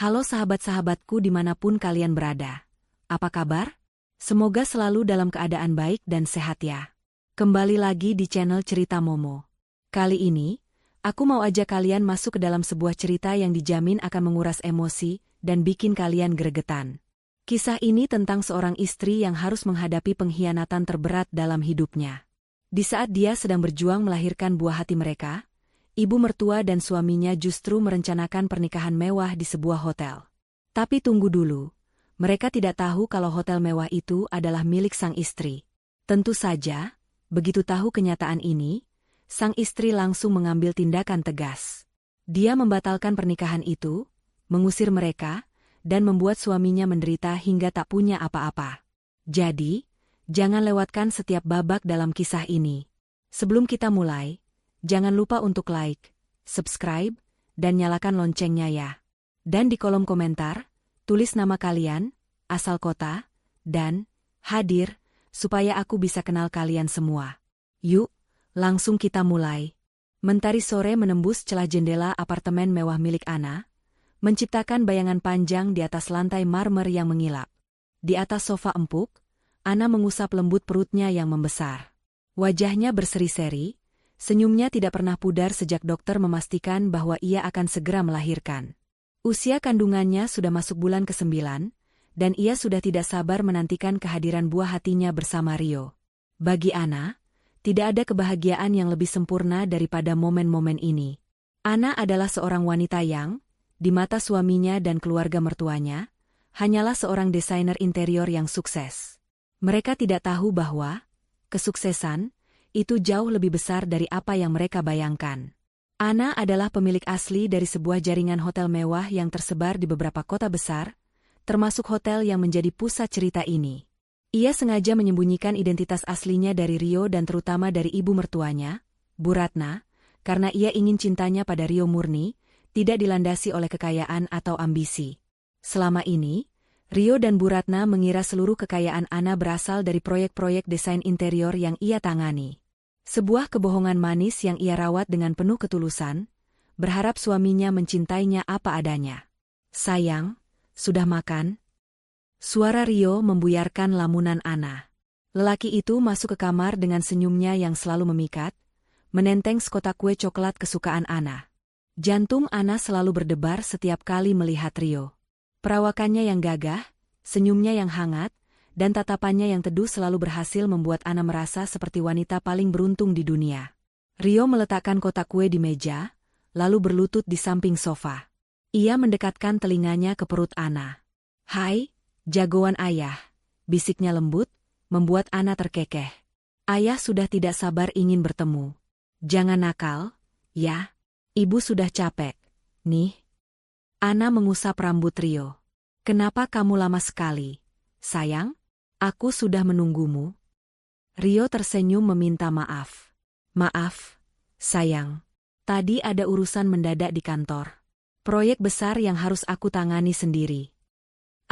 Halo sahabat-sahabatku dimanapun kalian berada. Apa kabar? Semoga selalu dalam keadaan baik dan sehat ya. Kembali lagi di channel Cerita Momo. Kali ini, aku mau ajak kalian masuk ke dalam sebuah cerita yang dijamin akan menguras emosi dan bikin kalian gregetan. Kisah ini tentang seorang istri yang harus menghadapi pengkhianatan terberat dalam hidupnya. Di saat dia sedang berjuang melahirkan buah hati mereka, ibu mertua dan suaminya justru merencanakan pernikahan mewah di sebuah hotel. Tapi tunggu dulu, mereka tidak tahu kalau hotel mewah itu adalah milik sang istri. Tentu saja, begitu tahu kenyataan ini, sang istri langsung mengambil tindakan tegas. Dia membatalkan pernikahan itu, mengusir mereka, dan membuat suaminya menderita hingga tak punya apa-apa. Jadi, jangan lewatkan setiap babak dalam kisah ini. Sebelum kita mulai, jangan lupa untuk like, subscribe, dan nyalakan loncengnya ya. Dan di kolom komentar, tulis nama kalian, asal kota, dan hadir, supaya aku bisa kenal kalian semua. Yuk, langsung kita mulai. Mentari sore menembus celah jendela apartemen mewah milik Ana, menciptakan bayangan panjang di atas lantai marmer yang mengilap. Di atas sofa empuk, Ana mengusap lembut perutnya yang membesar. Wajahnya berseri-seri, senyumnya tidak pernah pudar sejak dokter memastikan bahwa ia akan segera melahirkan. Usia kandungannya sudah masuk bulan ke-9, dan ia sudah tidak sabar menantikan kehadiran buah hatinya bersama Rio. Bagi Ana, tidak ada kebahagiaan yang lebih sempurna daripada momen-momen ini. Ana adalah seorang wanita yang, di mata suaminya dan keluarga mertuanya, hanyalah seorang desainer interior yang sukses. Mereka tidak tahu bahwa kesuksesan itu jauh lebih besar dari apa yang mereka bayangkan. Ana adalah pemilik asli dari sebuah jaringan hotel mewah yang tersebar di beberapa kota besar, termasuk hotel yang menjadi pusat cerita ini. Ia sengaja menyembunyikan identitas aslinya dari Rio dan terutama dari ibu mertuanya, Bu Ratna, karena ia ingin cintanya pada Rio murni, tidak dilandasi oleh kekayaan atau ambisi. Selama ini, Rio dan Bu Ratna mengira seluruh kekayaan Ana berasal dari proyek-proyek desain interior yang ia tangani. Sebuah kebohongan manis yang ia rawat dengan penuh ketulusan, berharap suaminya mencintainya apa adanya. Sayang, sudah makan? Suara Rio membuyarkan lamunan Ana. Lelaki itu masuk ke kamar dengan senyumnya yang selalu memikat, menenteng sekotak kue coklat kesukaan Ana. Jantung Ana selalu berdebar setiap kali melihat Rio. Perawakannya yang gagah, senyumnya yang hangat, dan tatapannya yang teduh selalu berhasil membuat Ana merasa seperti wanita paling beruntung di dunia. Rio meletakkan kotak kue di meja, lalu berlutut di samping sofa. Ia mendekatkan telinganya ke perut Ana. "Hai, jagoan ayah," bisiknya lembut, membuat Ana terkekeh. "Ayah sudah tidak sabar ingin bertemu. Jangan nakal, ya. Ibu sudah capek, nih." Ana mengusap rambut Rio. "Kenapa kamu lama sekali, sayang? Aku sudah menunggumu." Rio tersenyum meminta maaf. "Maaf, sayang. Tadi ada urusan mendadak di kantor. Proyek besar yang harus aku tangani sendiri."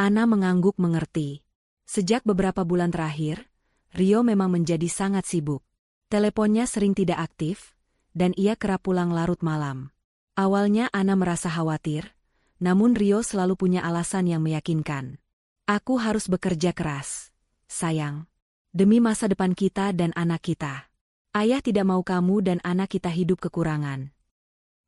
Ana mengangguk mengerti. Sejak beberapa bulan terakhir, Rio memang menjadi sangat sibuk. Teleponnya sering tidak aktif, dan ia kerap pulang larut malam. Awalnya Ana merasa khawatir, namun Rio selalu punya alasan yang meyakinkan. "Aku harus bekerja keras, sayang. Demi masa depan kita dan anak kita. Ayah tidak mau kamu dan anak kita hidup kekurangan."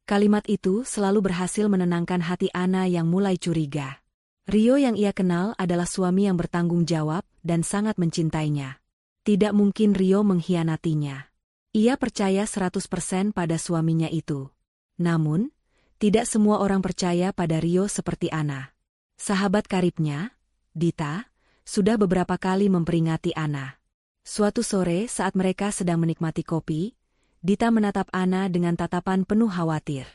Kalimat itu selalu berhasil menenangkan hati Ana yang mulai curiga. Rio yang ia kenal adalah suami yang bertanggung jawab dan sangat mencintainya. Tidak mungkin Rio mengkhianatinya. Ia percaya 100% pada suaminya itu. Namun, tidak semua orang percaya pada Rio seperti Ana. Sahabat karibnya, Dita, sudah beberapa kali memperingati Ana. Suatu sore saat mereka sedang menikmati kopi, Dita menatap Ana dengan tatapan penuh khawatir.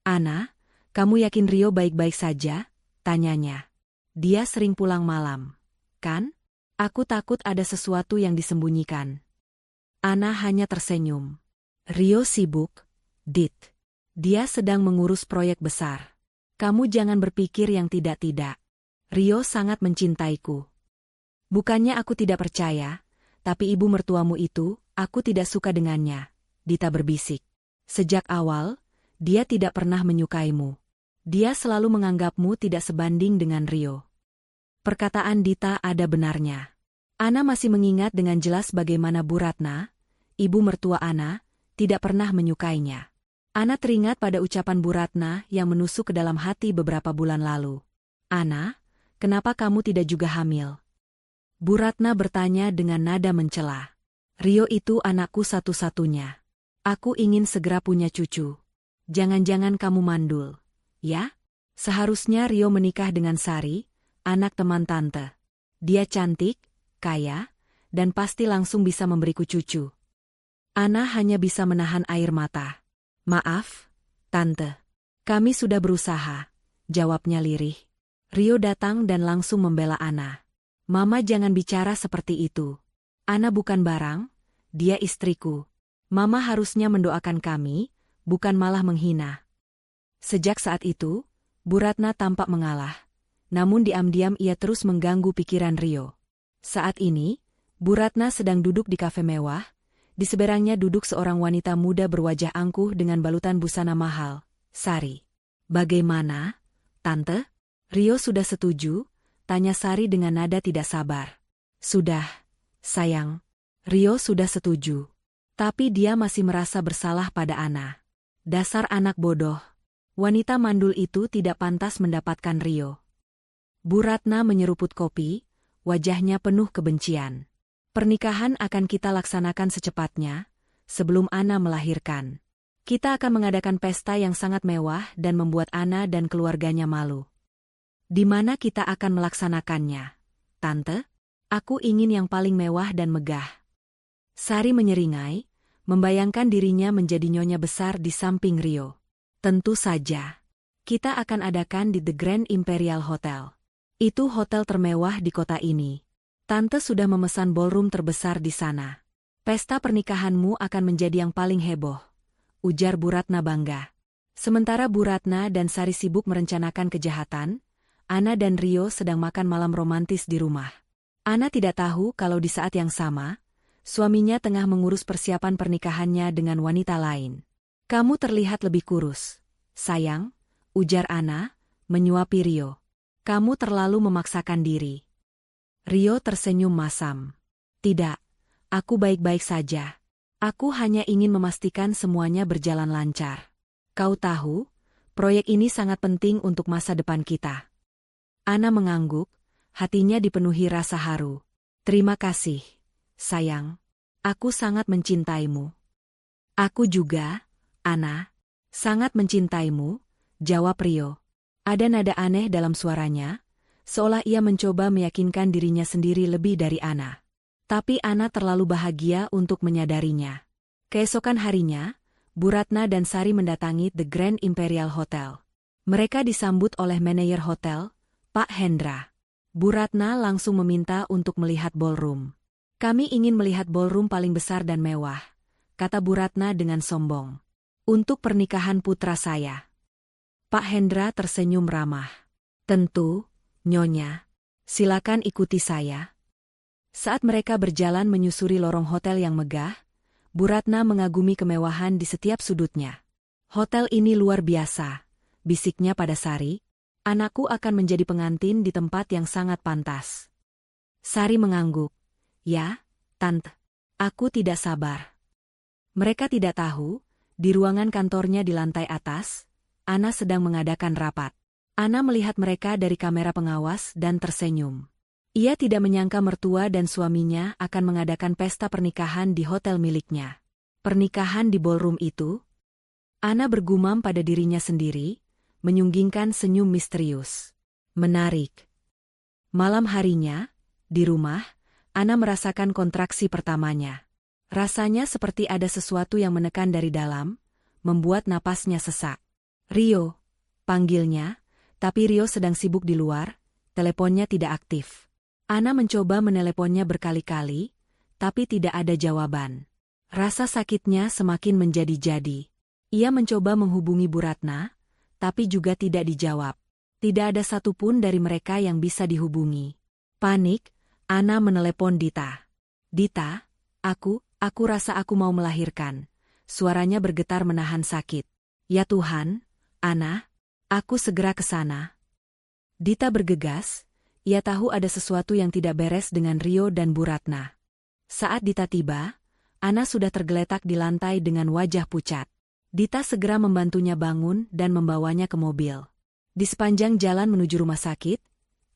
"Ana, kamu yakin Rio baik-baik saja?" tanyanya. "Dia sering pulang malam, kan? Aku takut ada sesuatu yang disembunyikan." Ana hanya tersenyum. "Rio sibuk, Dit. Dia sedang mengurus proyek besar. Kamu jangan berpikir yang tidak-tidak. Rio sangat mencintaiku." "Bukannya aku tidak percaya, tapi ibu mertuamu itu, aku tidak suka dengannya," Dita berbisik. "Sejak awal, dia tidak pernah menyukaimu. Dia selalu menganggapmu tidak sebanding dengan Rio. Perkataan Dita ada benarnya. Ana masih mengingat dengan jelas bagaimana Bu Ratna, ibu mertua Ana, tidak pernah menyukainya. Ana teringat pada ucapan Bu Ratna yang menusuk ke dalam hati beberapa bulan lalu. Ana, kenapa kamu tidak juga hamil? Bu Ratna bertanya dengan nada mencela. Rio itu anakku satu-satunya. Aku ingin segera punya cucu. Jangan-jangan kamu mandul, ya? Seharusnya Rio menikah dengan Sari, anak teman tante. Dia cantik, kaya, dan pasti langsung bisa memberiku cucu. Ana hanya bisa menahan air mata. Maaf, tante. Kami sudah berusaha, jawabnya lirih. Rio datang dan langsung membela Ana. Mama jangan bicara seperti itu. Ana bukan barang, dia istriku. Mama harusnya mendoakan kami, bukan malah menghina. Sejak saat itu, Bu Ratna tampak mengalah. Namun diam-diam ia terus mengganggu pikiran Rio. Saat ini, Bu Ratna sedang duduk di kafe mewah. Di seberangnya duduk seorang wanita muda berwajah angkuh dengan balutan busana mahal, Sari. Bagaimana, Tante? Rio sudah setuju? Tanya Sari dengan nada tidak sabar. Sudah, sayang. Rio sudah setuju. Tapi dia masih merasa bersalah pada Ana. Dasar anak bodoh. Wanita mandul itu tidak pantas mendapatkan Rio. Bu Ratna menyeruput kopi, wajahnya penuh kebencian. Pernikahan akan kita laksanakan secepatnya, sebelum Ana melahirkan. Kita akan mengadakan pesta yang sangat mewah dan membuat Ana dan keluarganya malu. Di mana kita akan melaksanakannya, Tante? Aku ingin yang paling mewah dan megah. Sari menyeringai, membayangkan dirinya menjadi nyonya besar di samping Rio. Tentu saja. Kita akan adakan di The Grand Imperial Hotel. Itu hotel termewah di kota ini. Tante sudah memesan ballroom terbesar di sana. Pesta pernikahanmu akan menjadi yang paling heboh, ujar Bu Ratna bangga. Sementara Bu Ratna dan Sari sibuk merencanakan kejahatan, Ana dan Rio sedang makan malam romantis di rumah. Ana tidak tahu kalau di saat yang sama, suaminya tengah mengurus persiapan pernikahannya dengan wanita lain. Kamu terlihat lebih kurus, sayang, ujar Ana, menyuapi Rio. Kamu terlalu memaksakan diri. Rio tersenyum masam. Tidak, aku baik-baik saja. Aku hanya ingin memastikan semuanya berjalan lancar. Kau tahu, proyek ini sangat penting untuk masa depan kita. Ana mengangguk, hatinya dipenuhi rasa haru. Terima kasih, sayang. Aku sangat mencintaimu. Aku juga, Ana. Sangat mencintaimu, jawab Rio. Ada nada aneh dalam suaranya, seolah ia mencoba meyakinkan dirinya sendiri lebih dari Ana. Tapi Ana terlalu bahagia untuk menyadarinya. Keesokan harinya, Bu Ratna dan Sari mendatangi The Grand Imperial Hotel. Mereka disambut oleh manajer hotel, Pak Hendra. Bu Ratna langsung meminta untuk melihat ballroom. Kami ingin melihat ballroom paling besar dan mewah, kata Bu Ratna dengan sombong. Untuk pernikahan putra saya. Pak Hendra tersenyum ramah. Tentu, Nyonya. Silakan ikuti saya. Saat mereka berjalan menyusuri lorong hotel yang megah, Bu Ratna mengagumi kemewahan di setiap sudutnya. Hotel ini luar biasa, bisiknya pada Sari. Anakku akan menjadi pengantin di tempat yang sangat pantas. Sari mengangguk. Ya, Tante. Aku tidak sabar. Mereka tidak tahu, di ruangan kantornya di lantai atas, Ana sedang mengadakan rapat. Ana melihat mereka dari kamera pengawas dan tersenyum. Ia tidak menyangka mertua dan suaminya akan mengadakan pesta pernikahan di hotel miliknya. Pernikahan di ballroom itu? Ana bergumam pada dirinya sendiri, menyunggingkan senyum misterius. Menarik. Malam harinya, di rumah, Ana merasakan kontraksi pertamanya. Rasanya seperti ada sesuatu yang menekan dari dalam, membuat napasnya sesak. Rio, panggilnya, tapi Rio sedang sibuk di luar, teleponnya tidak aktif. Ana mencoba meneleponnya berkali-kali, tapi tidak ada jawaban. Rasa sakitnya semakin menjadi-jadi. Ia mencoba menghubungi Bu Ratna, tapi juga tidak dijawab. Tidak ada satupun dari mereka yang bisa dihubungi. Panik, Ana menelepon Dita. Dita, aku rasa aku mau melahirkan. Suaranya bergetar menahan sakit. Ya Tuhan, Ana, Aku segera ke sana. Dita bergegas, ia tahu ada sesuatu yang tidak beres dengan Rio dan Bu Ratna. Saat Dita tiba, Ana sudah tergeletak di lantai dengan wajah pucat. Dita segera membantunya bangun dan membawanya ke mobil. Di sepanjang jalan menuju rumah sakit,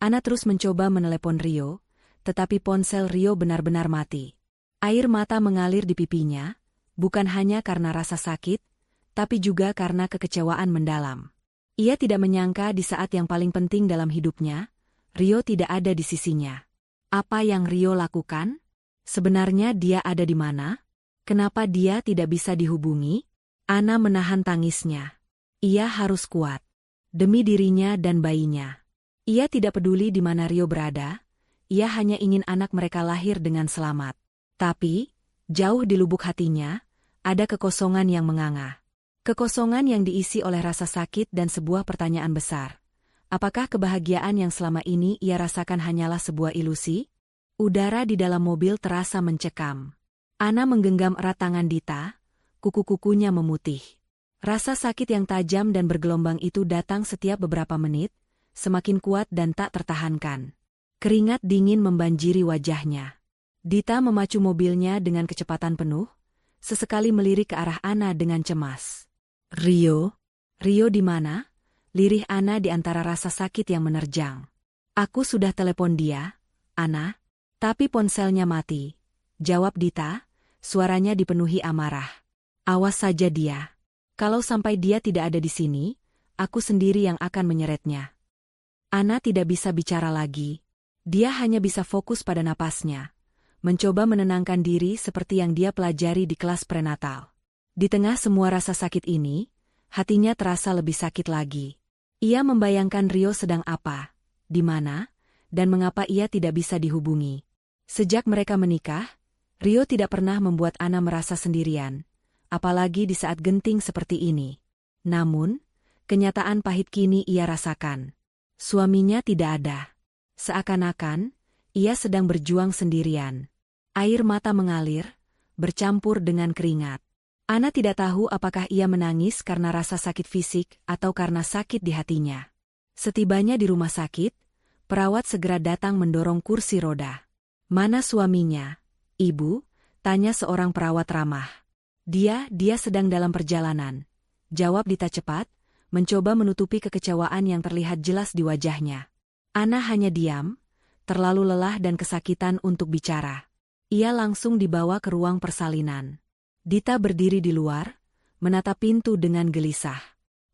Ana terus mencoba menelepon Rio, tetapi ponsel Rio benar-benar mati. Air mata mengalir di pipinya, bukan hanya karena rasa sakit, tapi juga karena kekecewaan mendalam. Ia tidak menyangka di saat yang paling penting dalam hidupnya, Rio tidak ada di sisinya. Apa yang Rio lakukan? Sebenarnya dia ada di mana? Kenapa dia tidak bisa dihubungi? Ana menahan tangisnya. Ia harus kuat. Demi dirinya dan bayinya. Ia tidak peduli di mana Rio berada, ia hanya ingin anak mereka lahir dengan selamat. Tapi, jauh di lubuk hatinya, ada kekosongan yang menganga. Kekosongan yang diisi oleh rasa sakit dan sebuah pertanyaan besar. Apakah kebahagiaan yang selama ini ia rasakan hanyalah sebuah ilusi? Udara di dalam mobil terasa mencekam. Ana menggenggam erat tangan Dita, kuku-kukunya memutih. Rasa sakit yang tajam dan bergelombang itu datang setiap beberapa menit, semakin kuat dan tak tertahankan. Keringat dingin membanjiri wajahnya. Dita memacu mobilnya dengan kecepatan penuh, sesekali melirik ke arah Ana dengan cemas. Rio? Rio di mana? Lirih Ana di antara rasa sakit yang menerjang. Aku sudah telepon dia, Ana, tapi ponselnya mati. Jawab Dita, suaranya dipenuhi amarah. Awas saja dia. Kalau sampai dia tidak ada di sini, aku sendiri yang akan menyeretnya. Ana tidak bisa bicara lagi. Dia hanya bisa fokus pada napasnya. Mencoba menenangkan diri seperti yang dia pelajari di kelas prenatal. Di tengah semua rasa sakit ini, hatinya terasa lebih sakit lagi. Ia membayangkan Rio sedang apa, di mana, dan mengapa ia tidak bisa dihubungi. Sejak mereka menikah, Rio tidak pernah membuat Ana merasa sendirian, apalagi di saat genting seperti ini. Namun, kenyataan pahit kini ia rasakan. Suaminya tidak ada. Seakan-akan, ia sedang berjuang sendirian. Air mata mengalir, bercampur dengan keringat. Ana tidak tahu apakah ia menangis karena rasa sakit fisik atau karena sakit di hatinya. Setibanya di rumah sakit, perawat segera datang mendorong kursi roda. Mana suaminya, Ibu? Tanya seorang perawat ramah. Dia sedang dalam perjalanan. Jawab Dita cepat, mencoba menutupi kekecewaan yang terlihat jelas di wajahnya. Ana hanya diam, terlalu lelah dan kesakitan untuk bicara. Ia langsung dibawa ke ruang persalinan. Dita berdiri di luar, menatap pintu dengan gelisah.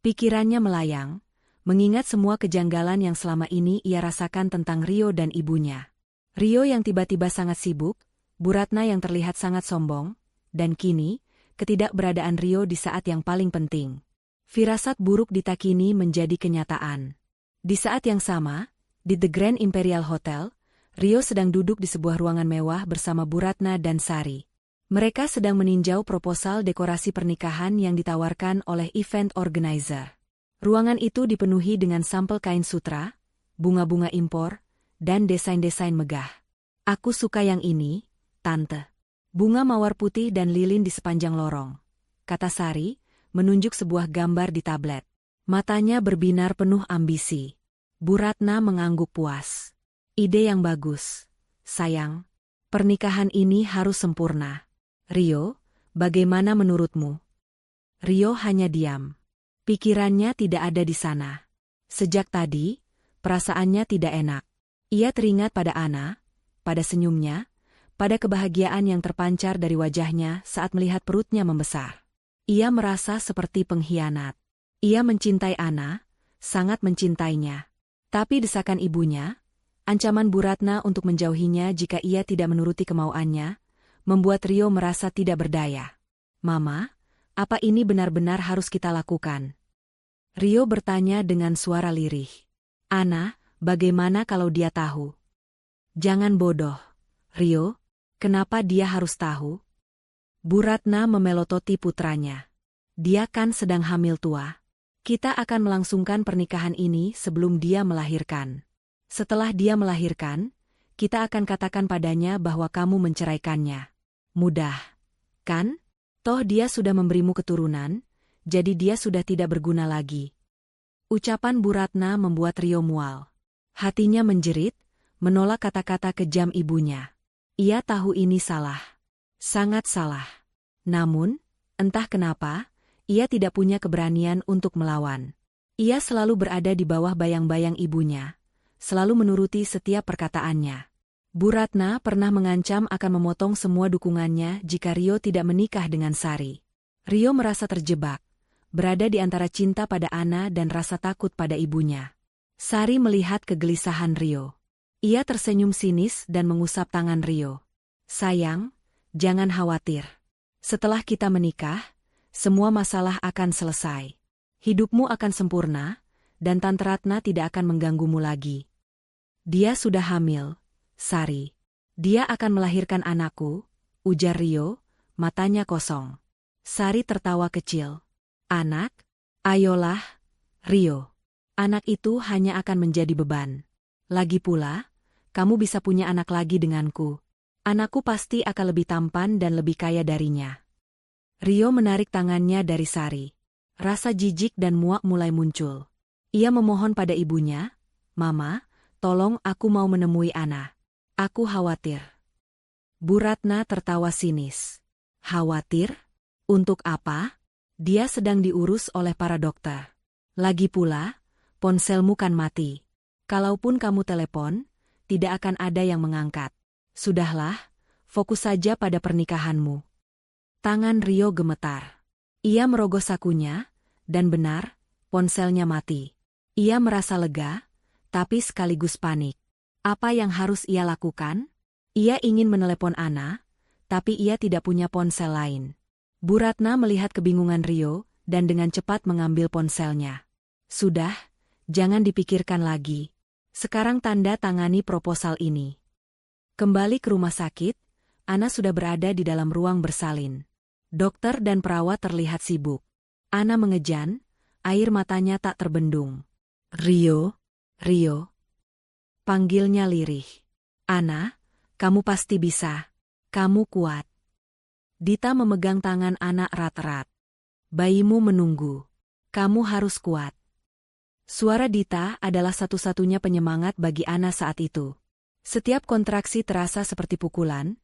Pikirannya melayang, mengingat semua kejanggalan yang selama ini ia rasakan tentang Rio dan ibunya. Rio yang tiba-tiba sangat sibuk, Bu Ratna yang terlihat sangat sombong, dan kini, ketidakberadaan Rio di saat yang paling penting. Firasat buruk Dita kini menjadi kenyataan. Di saat yang sama, di The Grand Imperial Hotel, Rio sedang duduk di sebuah ruangan mewah bersama Bu Ratna dan Sari. Mereka sedang meninjau proposal dekorasi pernikahan yang ditawarkan oleh event organizer. Ruangan itu dipenuhi dengan sampel kain sutra, bunga-bunga impor, dan desain-desain megah. Aku suka yang ini, Tante. Bunga mawar putih dan lilin di sepanjang lorong, kata Sari, menunjuk sebuah gambar di tablet. Matanya berbinar penuh ambisi. Bu Ratna mengangguk puas. Ide yang bagus. Sayang, pernikahan ini harus sempurna. Rio, bagaimana menurutmu? Rio hanya diam. Pikirannya tidak ada di sana. Sejak tadi, perasaannya tidak enak. Ia teringat pada Ana, pada senyumnya, pada kebahagiaan yang terpancar dari wajahnya saat melihat perutnya membesar. Ia merasa seperti pengkhianat. Ia mencintai Ana, sangat mencintainya. Tapi desakan ibunya, ancaman Bu Ratna untuk menjauhinya jika ia tidak menuruti kemauannya, membuat Rio merasa tidak berdaya. Mama, apa ini benar-benar harus kita lakukan? Rio bertanya dengan suara lirih. Ana, bagaimana kalau dia tahu? Jangan bodoh, Rio. Kenapa dia harus tahu? Bu Ratna memelototi putranya. Dia kan sedang hamil tua. Kita akan melangsungkan pernikahan ini sebelum dia melahirkan. Setelah dia melahirkan, kita akan katakan padanya bahwa kamu menceraikannya. Mudah, kan? Toh dia sudah memberimu keturunan, jadi dia sudah tidak berguna lagi. Ucapan Bu Ratna membuat Rio mual. Hatinya menjerit, menolak kata-kata kejam ibunya. Ia tahu ini salah. Sangat salah. Namun, entah kenapa, ia tidak punya keberanian untuk melawan. Ia selalu berada di bawah bayang-bayang ibunya, selalu menuruti setiap perkataannya. Bu Ratna pernah mengancam akan memotong semua dukungannya jika Rio tidak menikah dengan Sari. Rio merasa terjebak, berada di antara cinta pada Ana dan rasa takut pada ibunya. Sari melihat kegelisahan Rio. Ia tersenyum sinis dan mengusap tangan Rio. Sayang, jangan khawatir. Setelah kita menikah, semua masalah akan selesai. Hidupmu akan sempurna, dan Tante Ratna tidak akan mengganggumu lagi. Dia sudah hamil, Sari. Dia akan melahirkan anakku, ujar Rio, matanya kosong. Sari tertawa kecil. Anak? Ayolah, Rio. Anak itu hanya akan menjadi beban. Lagi pula, kamu bisa punya anak lagi denganku. Anakku pasti akan lebih tampan dan lebih kaya darinya. Rio menarik tangannya dari Sari. Rasa jijik dan muak mulai muncul. Ia memohon pada ibunya, Mama, tolong aku mau menemui Ana. Aku khawatir. Bu Ratna tertawa sinis. Khawatir? Untuk apa? Dia sedang diurus oleh para dokter. Lagi pula, ponselmu kan mati. Kalaupun kamu telepon, tidak akan ada yang mengangkat. Sudahlah, fokus saja pada pernikahanmu. Tangan Rio gemetar. Ia merogoh sakunya, dan benar, ponselnya mati. Ia merasa lega, tapi sekaligus panik. Apa yang harus ia lakukan? Ia ingin menelepon Ana, tapi ia tidak punya ponsel lain. Bu Ratna melihat kebingungan Rio, dan dengan cepat mengambil ponselnya. Sudah, jangan dipikirkan lagi. Sekarang tanda tangani proposal ini. Kembali ke rumah sakit, Ana sudah berada di dalam ruang bersalin. Dokter dan perawat terlihat sibuk. Ana mengejan, air matanya tak terbendung. Rio, Rio. Panggilnya lirih. Ana, kamu pasti bisa. Kamu kuat. Dita memegang tangan anak erat-erat. Bayimu menunggu. Kamu harus kuat. Suara Dita adalah satu-satunya penyemangat bagi Ana saat itu. Setiap kontraksi terasa seperti pukulan,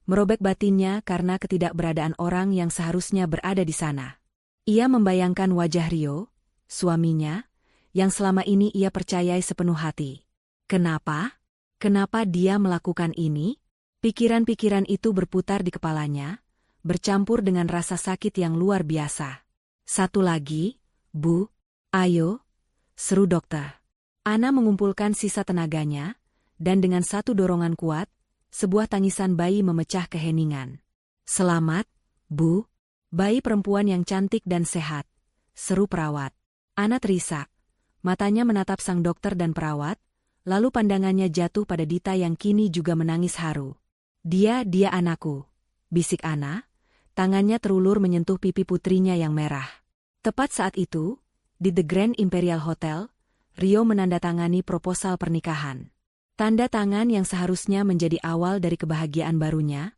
merobek batinnya karena ketidakberadaan orang yang seharusnya berada di sana. Ia membayangkan wajah Rio, suaminya, yang selama ini ia percayai sepenuh hati. Kenapa? Kenapa dia melakukan ini? Pikiran-pikiran itu berputar di kepalanya, bercampur dengan rasa sakit yang luar biasa. Satu lagi, Bu, ayo, seru dokter. Ana mengumpulkan sisa tenaganya, dan dengan satu dorongan kuat, sebuah tangisan bayi memecah keheningan. Selamat, Bu, bayi perempuan yang cantik dan sehat, seru perawat. Ana terisak, matanya menatap sang dokter dan perawat, lalu pandangannya jatuh pada Dita yang kini juga menangis haru. Dia anakku, bisik Ana, tangannya terulur menyentuh pipi putrinya yang merah. Tepat saat itu, di The Grand Imperial Hotel, Rio menandatangani proposal pernikahan. Tanda tangan yang seharusnya menjadi awal dari kebahagiaan barunya,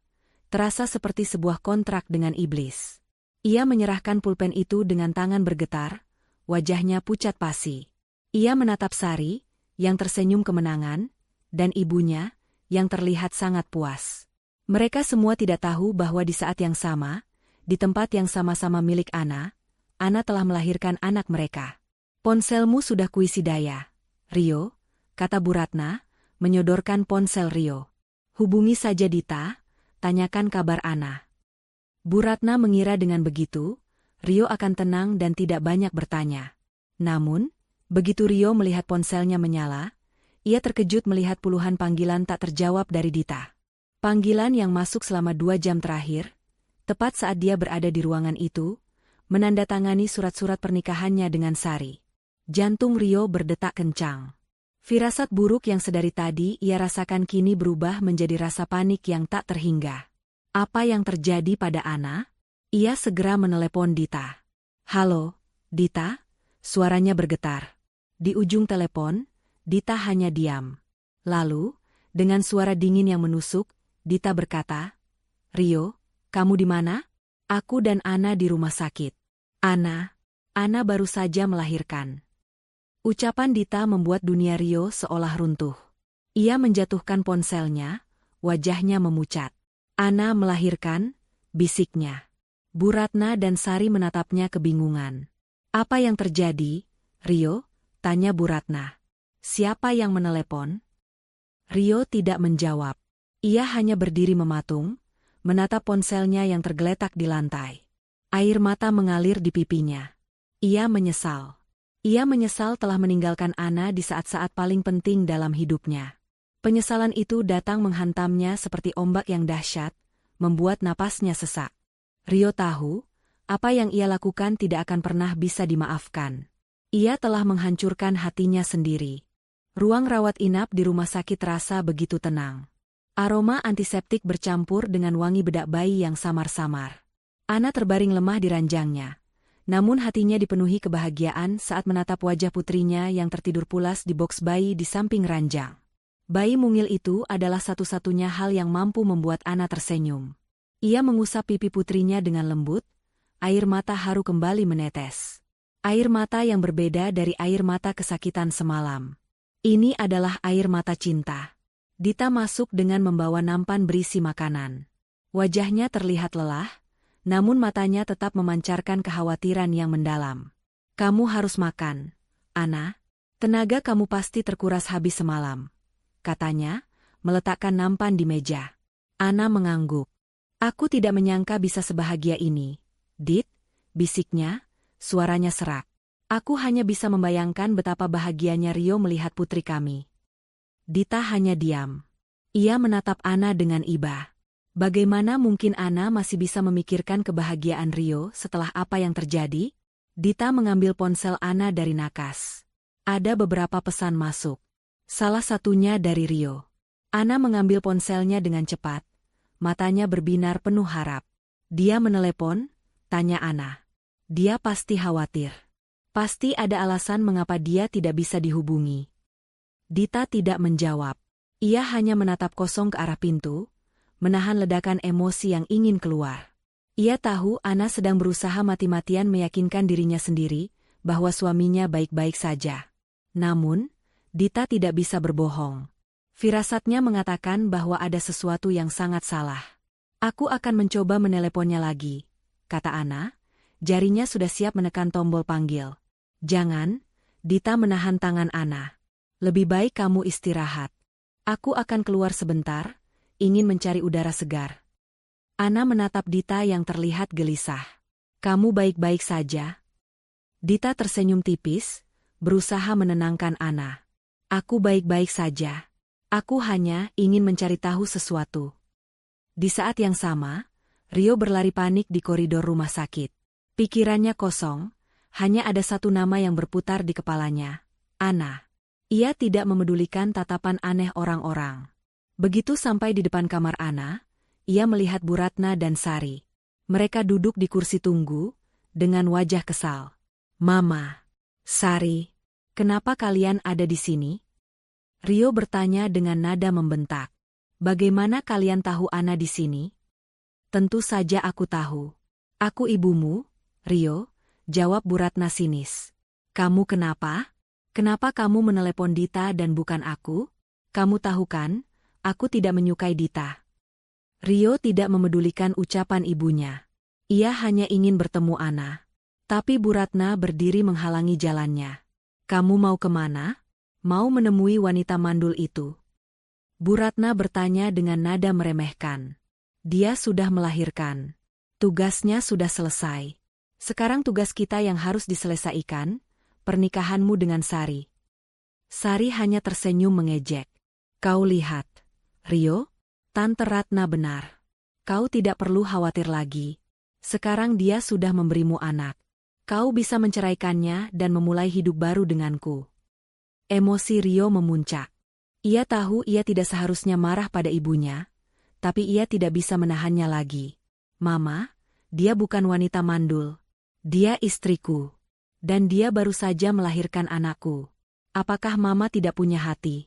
terasa seperti sebuah kontrak dengan iblis. Ia menyerahkan pulpen itu dengan tangan bergetar, wajahnya pucat pasi. Ia menatap Sari, yang tersenyum kemenangan, dan ibunya, yang terlihat sangat puas. Mereka semua tidak tahu bahwa di saat yang sama, di tempat yang sama-sama milik Ana telah melahirkan anak mereka. Ponselmu sudah kuisi daya, Rio, kata Bu Ratna, menyodorkan ponsel Rio. Hubungi saja Dita, tanyakan kabar Ana. Bu Ratna mengira dengan begitu, Rio akan tenang dan tidak banyak bertanya. Namun, begitu Rio melihat ponselnya menyala, ia terkejut melihat puluhan panggilan tak terjawab dari Dita. Panggilan yang masuk selama 2 jam terakhir, tepat saat dia berada di ruangan itu, menandatangani surat-surat pernikahannya dengan Sari. Jantung Rio berdetak kencang. Firasat buruk yang sedari tadi ia rasakan kini berubah menjadi rasa panik yang tak terhingga. Apa yang terjadi pada Ana? Ia segera menelepon Dita. Halo, Dita? Suaranya bergetar. Di ujung telepon, Dita hanya diam. Lalu, dengan suara dingin yang menusuk, Dita berkata, Rio, kamu di mana? Aku dan Ana di rumah sakit. Ana baru saja melahirkan. Ucapan Dita membuat dunia Rio seolah runtuh. Ia menjatuhkan ponselnya, wajahnya memucat. Ana melahirkan, bisiknya. Bu Ratna dan Sari menatapnya kebingungan. Apa yang terjadi, Rio? Tanya Bu Ratna. Siapa yang menelepon? Rio tidak menjawab. Ia hanya berdiri mematung, menatap ponselnya yang tergeletak di lantai. Air mata mengalir di pipinya. Ia menyesal. Ia menyesal telah meninggalkan Ana di saat-saat paling penting dalam hidupnya. Penyesalan itu datang menghantamnya seperti ombak yang dahsyat, membuat napasnya sesak. Rio tahu, apa yang ia lakukan tidak akan pernah bisa dimaafkan. Ia telah menghancurkan hatinya sendiri. Ruang rawat inap di rumah sakit terasa begitu tenang. Aroma antiseptik bercampur dengan wangi bedak bayi yang samar-samar. Ana terbaring lemah di ranjangnya. Namun hatinya dipenuhi kebahagiaan saat menatap wajah putrinya yang tertidur pulas di boks bayi di samping ranjang. Bayi mungil itu adalah satu-satunya hal yang mampu membuat Ana tersenyum. Ia mengusap pipi putrinya dengan lembut, air mata haru kembali menetes. Air mata yang berbeda dari air mata kesakitan semalam. Ini adalah air mata cinta. Dita masuk dengan membawa nampan berisi makanan. Wajahnya terlihat lelah, namun matanya tetap memancarkan kekhawatiran yang mendalam. Kamu harus makan, Ana. Tenaga kamu pasti terkuras habis semalam, katanya, meletakkan nampan di meja. Ana mengangguk. Aku tidak menyangka bisa sebahagia ini. Dit, bisiknya, suaranya serak. Aku hanya bisa membayangkan betapa bahagianya Rio melihat putri kami. Dita hanya diam. Ia menatap Ana dengan iba. Bagaimana mungkin Ana masih bisa memikirkan kebahagiaan Rio setelah apa yang terjadi? Dita mengambil ponsel Ana dari nakas. Ada beberapa pesan masuk. Salah satunya dari Rio. Ana mengambil ponselnya dengan cepat. Matanya berbinar penuh harap. Dia menelepon? Tanya Ana. Dia pasti khawatir. Pasti ada alasan mengapa dia tidak bisa dihubungi. Dita tidak menjawab. Ia hanya menatap kosong ke arah pintu, menahan ledakan emosi yang ingin keluar. Ia tahu Ana sedang berusaha mati-matian meyakinkan dirinya sendiri bahwa suaminya baik-baik saja. Namun, Dita tidak bisa berbohong. Firasatnya mengatakan bahwa ada sesuatu yang sangat salah. Aku akan mencoba meneleponnya lagi, kata Ana. Jarinya sudah siap menekan tombol panggil. Jangan, Dita menahan tangan Ana. Lebih baik kamu istirahat. Aku akan keluar sebentar, ingin mencari udara segar. Ana menatap Dita yang terlihat gelisah. Kamu baik-baik saja? Dita tersenyum tipis, berusaha menenangkan Ana. Aku baik-baik saja. Aku hanya ingin mencari tahu sesuatu. Di saat yang sama, Rio berlari panik di koridor rumah sakit. Pikirannya kosong, hanya ada satu nama yang berputar di kepalanya. Ana. Ia tidak memedulikan tatapan aneh orang-orang. Begitu sampai di depan kamar Ana, ia melihat Bu Ratna dan Sari. Mereka duduk di kursi tunggu, dengan wajah kesal. Mama, Sari, kenapa kalian ada di sini? Rio bertanya dengan nada membentak. Bagaimana kalian tahu Ana di sini? Tentu saja aku tahu. Aku ibumu, Rio, jawab Bu Ratna sinis. Kamu kenapa? Kenapa kamu menelepon Dita dan bukan aku? Kamu tahu kan, aku tidak menyukai Dita. Rio tidak memedulikan ucapan ibunya. Ia hanya ingin bertemu Ana. Tapi Bu Ratna berdiri menghalangi jalannya. Kamu mau kemana? Mau menemui wanita mandul itu? Bu Ratna bertanya dengan nada meremehkan. Dia sudah melahirkan. Tugasnya sudah selesai. Sekarang tugas kita yang harus diselesaikan, pernikahanmu dengan Sari. Sari hanya tersenyum mengejek. Kau lihat, Rio, Tante Ratna benar. Kau tidak perlu khawatir lagi. Sekarang dia sudah memberimu anak. Kau bisa menceraikannya dan memulai hidup baru denganku. Emosi Rio memuncak. Ia tahu ia tidak seharusnya marah pada ibunya, tapi ia tidak bisa menahannya lagi. Mama, dia bukan wanita mandul. Dia istriku. Dan dia baru saja melahirkan anakku. Apakah Mama tidak punya hati?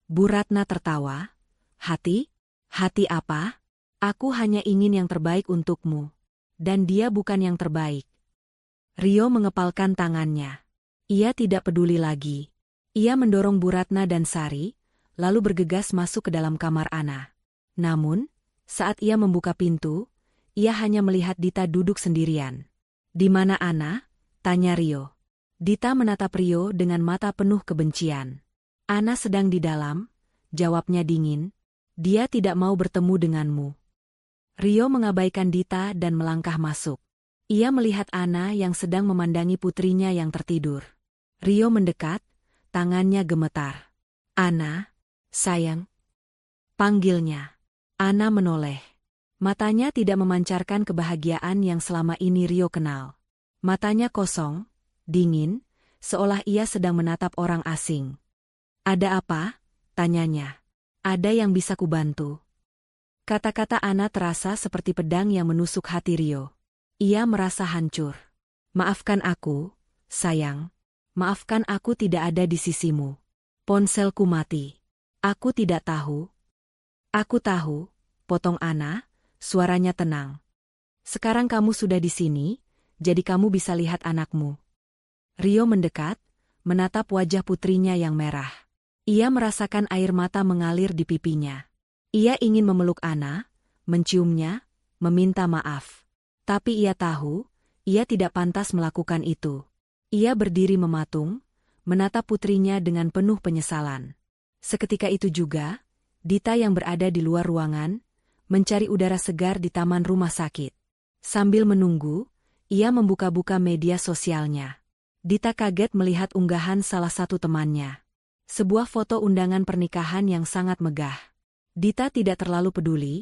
Bu Ratna tertawa. Hati? Hati apa? Aku hanya ingin yang terbaik untukmu. Dan dia bukan yang terbaik. Rio mengepalkan tangannya. Ia tidak peduli lagi. Ia mendorong Bu Ratna dan Sari, lalu bergegas masuk ke dalam kamar Ana. Namun, saat ia membuka pintu, ia hanya melihat Dita duduk sendirian. "Di mana Ana?" tanya Rio. Dita menatap Rio dengan mata penuh kebencian. "Ana sedang di dalam," jawabnya dingin. "Dia tidak mau bertemu denganmu." Rio mengabaikan Dita dan melangkah masuk. Ia melihat Ana yang sedang memandangi putrinya yang tertidur. Rio mendekat, tangannya gemetar. "Ana, sayang," panggilnya. Ana menoleh. Matanya tidak memancarkan kebahagiaan yang selama ini Rio kenal. Matanya kosong, dingin, seolah ia sedang menatap orang asing. "Ada apa?" tanyanya. "Ada yang bisa kubantu?" Kata-kata Ana terasa seperti pedang yang menusuk hati Rio. Ia merasa hancur. "Maafkan aku, sayang. Maafkan aku tidak ada di sisimu. Ponselku mati. Aku tidak tahu." "Aku tahu," potong Ana, suaranya tenang. "Sekarang kamu sudah di sini, jadi kamu bisa lihat anakmu." Rio mendekat, menatap wajah putrinya yang merah. Ia merasakan air mata mengalir di pipinya. Ia ingin memeluk Ana, menciumnya, meminta maaf. Tapi ia tahu, ia tidak pantas melakukan itu. Ia berdiri mematung, menatap putrinya dengan penuh penyesalan. Seketika itu juga, Dita yang berada di luar ruangan, mencari udara segar di taman rumah sakit. Sambil menunggu, ia membuka-buka media sosialnya. Dita kaget melihat unggahan salah satu temannya. Sebuah foto undangan pernikahan yang sangat megah. Dita tidak terlalu peduli,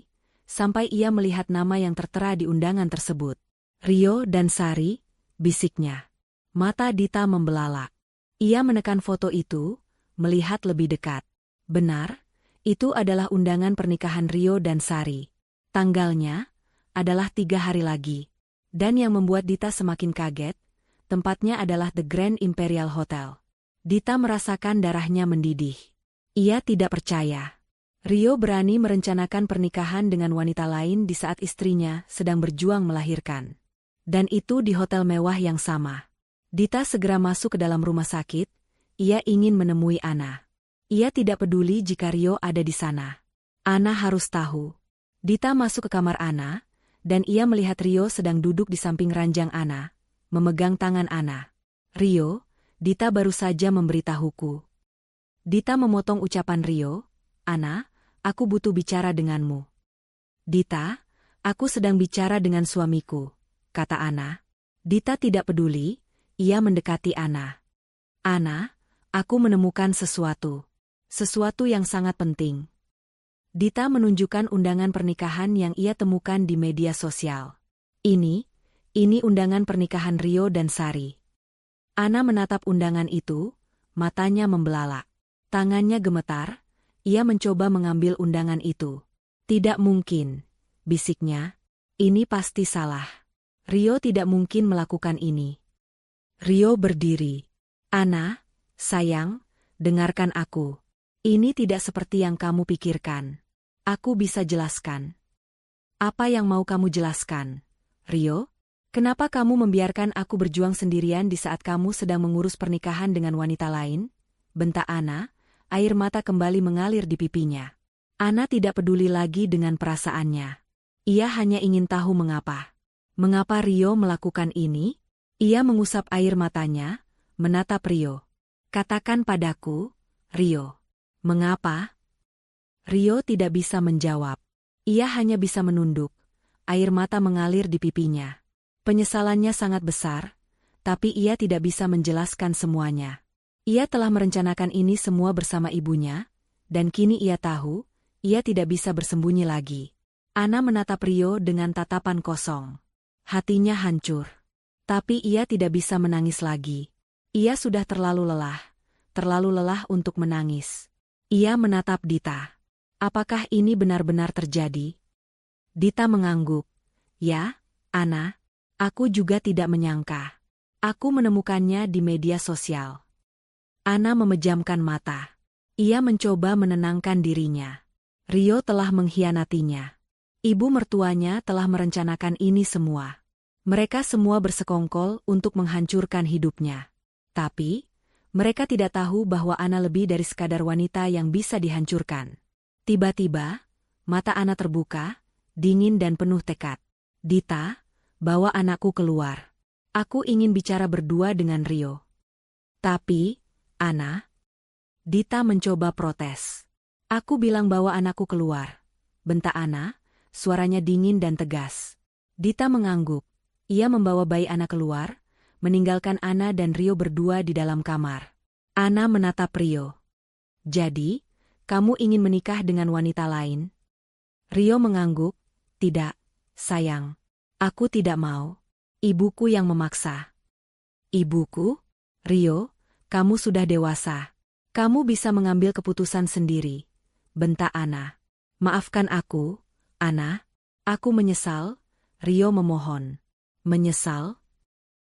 sampai ia melihat nama yang tertera di undangan tersebut. "Rio dan Sari," bisiknya. Mata Dita membelalak. Ia menekan foto itu, melihat lebih dekat. Benar, itu adalah undangan pernikahan Rio dan Sari. Tanggalnya adalah 3 hari lagi. Dan yang membuat Dita semakin kaget, tempatnya adalah The Grand Imperial Hotel. Dita merasakan darahnya mendidih. Ia tidak percaya. Rio berani merencanakan pernikahan dengan wanita lain di saat istrinya sedang berjuang melahirkan. Dan itu di hotel mewah yang sama. Dita segera masuk ke dalam rumah sakit, ia ingin menemui Ana. Ia tidak peduli jika Rio ada di sana. Ana harus tahu. Dita masuk ke kamar Ana, dan ia melihat Rio sedang duduk di samping ranjang Ana, memegang tangan Ana. "Rio, Dita baru saja memberitahuku." Dita memotong ucapan Rio. "Ana, aku butuh bicara denganmu." "Dita, aku sedang bicara dengan suamiku," kata Ana. Dita tidak peduli, ia mendekati Ana. "Ana, aku menemukan sesuatu. Sesuatu yang sangat penting." Dita menunjukkan undangan pernikahan yang ia temukan di media sosial. Ini undangan pernikahan Rio dan Sari." Ana menatap undangan itu, matanya membelalak. Tangannya gemetar. Ia mencoba mengambil undangan itu. "Tidak mungkin," bisiknya. "Ini pasti salah. Rio tidak mungkin melakukan ini." Rio berdiri. "Ana, sayang, dengarkan aku. Ini tidak seperti yang kamu pikirkan. Aku bisa jelaskan." "Apa yang mau kamu jelaskan, Rio? Kenapa kamu membiarkan aku berjuang sendirian di saat kamu sedang mengurus pernikahan dengan wanita lain?" bentak Ana. Air mata kembali mengalir di pipinya. Ana tidak peduli lagi dengan perasaannya. Ia hanya ingin tahu mengapa. Mengapa Rio melakukan ini? Ia mengusap air matanya, menatap Rio. "Katakan padaku, Rio. Mengapa?" Rio tidak bisa menjawab. Ia hanya bisa menunduk. Air mata mengalir di pipinya. Penyesalannya sangat besar, tapi ia tidak bisa menjelaskan semuanya. Ia telah merencanakan ini semua bersama ibunya, dan kini ia tahu, ia tidak bisa bersembunyi lagi. Ana menatap Rio dengan tatapan kosong. Hatinya hancur. Tapi ia tidak bisa menangis lagi. Ia sudah terlalu lelah untuk menangis. Ia menatap Dita. Apakah ini benar-benar terjadi? Dita mengangguk. "Ya, Ana, aku juga tidak menyangka. Aku menemukannya di media sosial." Ana memejamkan mata. Ia mencoba menenangkan dirinya. Rio telah mengkhianatinya. Ibu mertuanya telah merencanakan ini semua. Mereka semua bersekongkol untuk menghancurkan hidupnya. Tapi, mereka tidak tahu bahwa Ana lebih dari sekadar wanita yang bisa dihancurkan. Tiba-tiba, mata Ana terbuka, dingin dan penuh tekad. Dita, bawa anakku keluar. Aku ingin bicara berdua dengan Rio. Tapi, Ana, Dita mencoba protes. Aku bilang bawa anakku keluar. Bentak Ana, suaranya dingin dan tegas. Dita mengangguk. Ia membawa bayi Ana keluar, meninggalkan Ana dan Rio berdua di dalam kamar. Ana menatap Rio. Jadi, kamu ingin menikah dengan wanita lain? Rio mengangguk. Tidak, sayang. Aku tidak mau. Ibuku yang memaksa. Ibuku? Rio, kamu sudah dewasa. Kamu bisa mengambil keputusan sendiri. Bentak Ana. Maafkan aku, Ana. Aku menyesal. Rio memohon. Menyesal?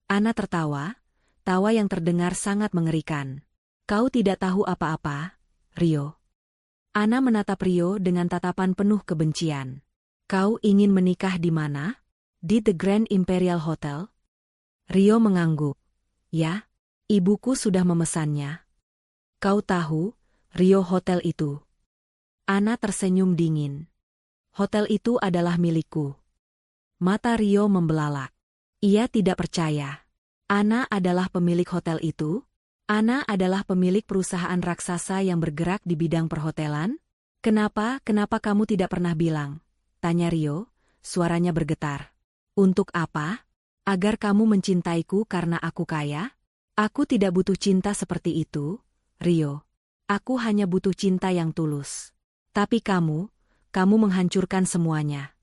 Ana tertawa, tawa yang terdengar sangat mengerikan. Kau tidak tahu apa-apa, Rio. Ana menatap Rio dengan tatapan penuh kebencian. Kau ingin menikah di mana? Di The Grand Imperial Hotel? Rio mengangguk. Ya, ibuku sudah memesannya. Kau tahu, Rio, hotel itu. Ana tersenyum dingin. Hotel itu adalah milikku. Mata Rio membelalak. Ia tidak percaya. Ana adalah pemilik hotel itu? Ana adalah pemilik perusahaan raksasa yang bergerak di bidang perhotelan? Kenapa kamu tidak pernah bilang? Tanya Rio, suaranya bergetar. Untuk apa? Agar kamu mencintaiku karena aku kaya? Aku tidak butuh cinta seperti itu, Rio. Aku hanya butuh cinta yang tulus. Tapi kamu menghancurkan semuanya.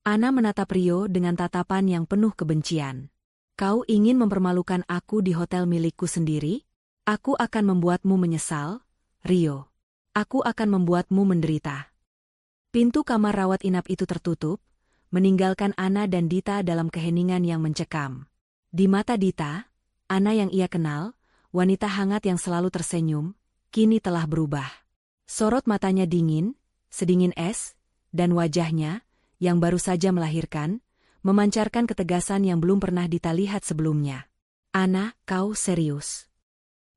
Ana menatap Rio dengan tatapan yang penuh kebencian. Kau ingin mempermalukan aku di hotel milikku sendiri? Aku akan membuatmu menyesal, Rio. Aku akan membuatmu menderita. Pintu kamar rawat inap itu tertutup, meninggalkan Ana dan Dita dalam keheningan yang mencekam. Di mata Dita, Ana yang ia kenal, wanita hangat yang selalu tersenyum, kini telah berubah. Sorot matanya dingin, sedingin es, dan wajahnya, yang baru saja melahirkan, memancarkan ketegasan yang belum pernah Dita lihat sebelumnya. Ana, kau serius?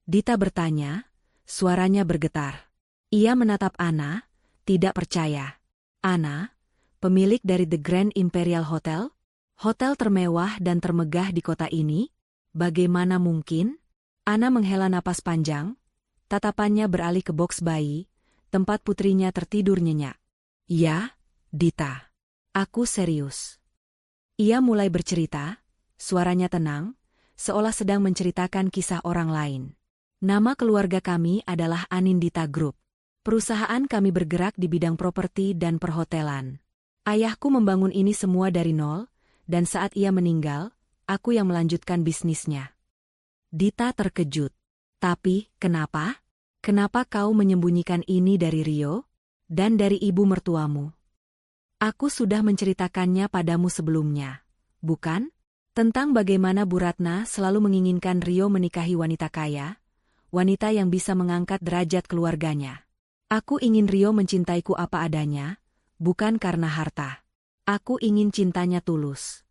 Dita bertanya, suaranya bergetar. Ia menatap Ana, tidak percaya. Ana, pemilik dari The Grand Imperial Hotel? Hotel termewah dan termegah di kota ini? Bagaimana mungkin? Ana menghela napas panjang, tatapannya beralih ke boks bayi, tempat putrinya tertidur nyenyak. Ya, Dita. Aku serius. Ia mulai bercerita, suaranya tenang, seolah sedang menceritakan kisah orang lain. Nama keluarga kami adalah Anindita Group. Perusahaan kami bergerak di bidang properti dan perhotelan. Ayahku membangun ini semua dari nol, dan saat ia meninggal, aku yang melanjutkan bisnisnya. Dita terkejut. Tapi, kenapa? Kenapa kau menyembunyikan ini dari Rio? Dan dari ibu mertuamu? Aku sudah menceritakannya padamu sebelumnya, bukan? Tentang bagaimana Bu Ratna selalu menginginkan Rio menikahi wanita kaya, wanita yang bisa mengangkat derajat keluarganya. Aku ingin Rio mencintaiku apa adanya, bukan karena harta. Aku ingin cintanya tulus.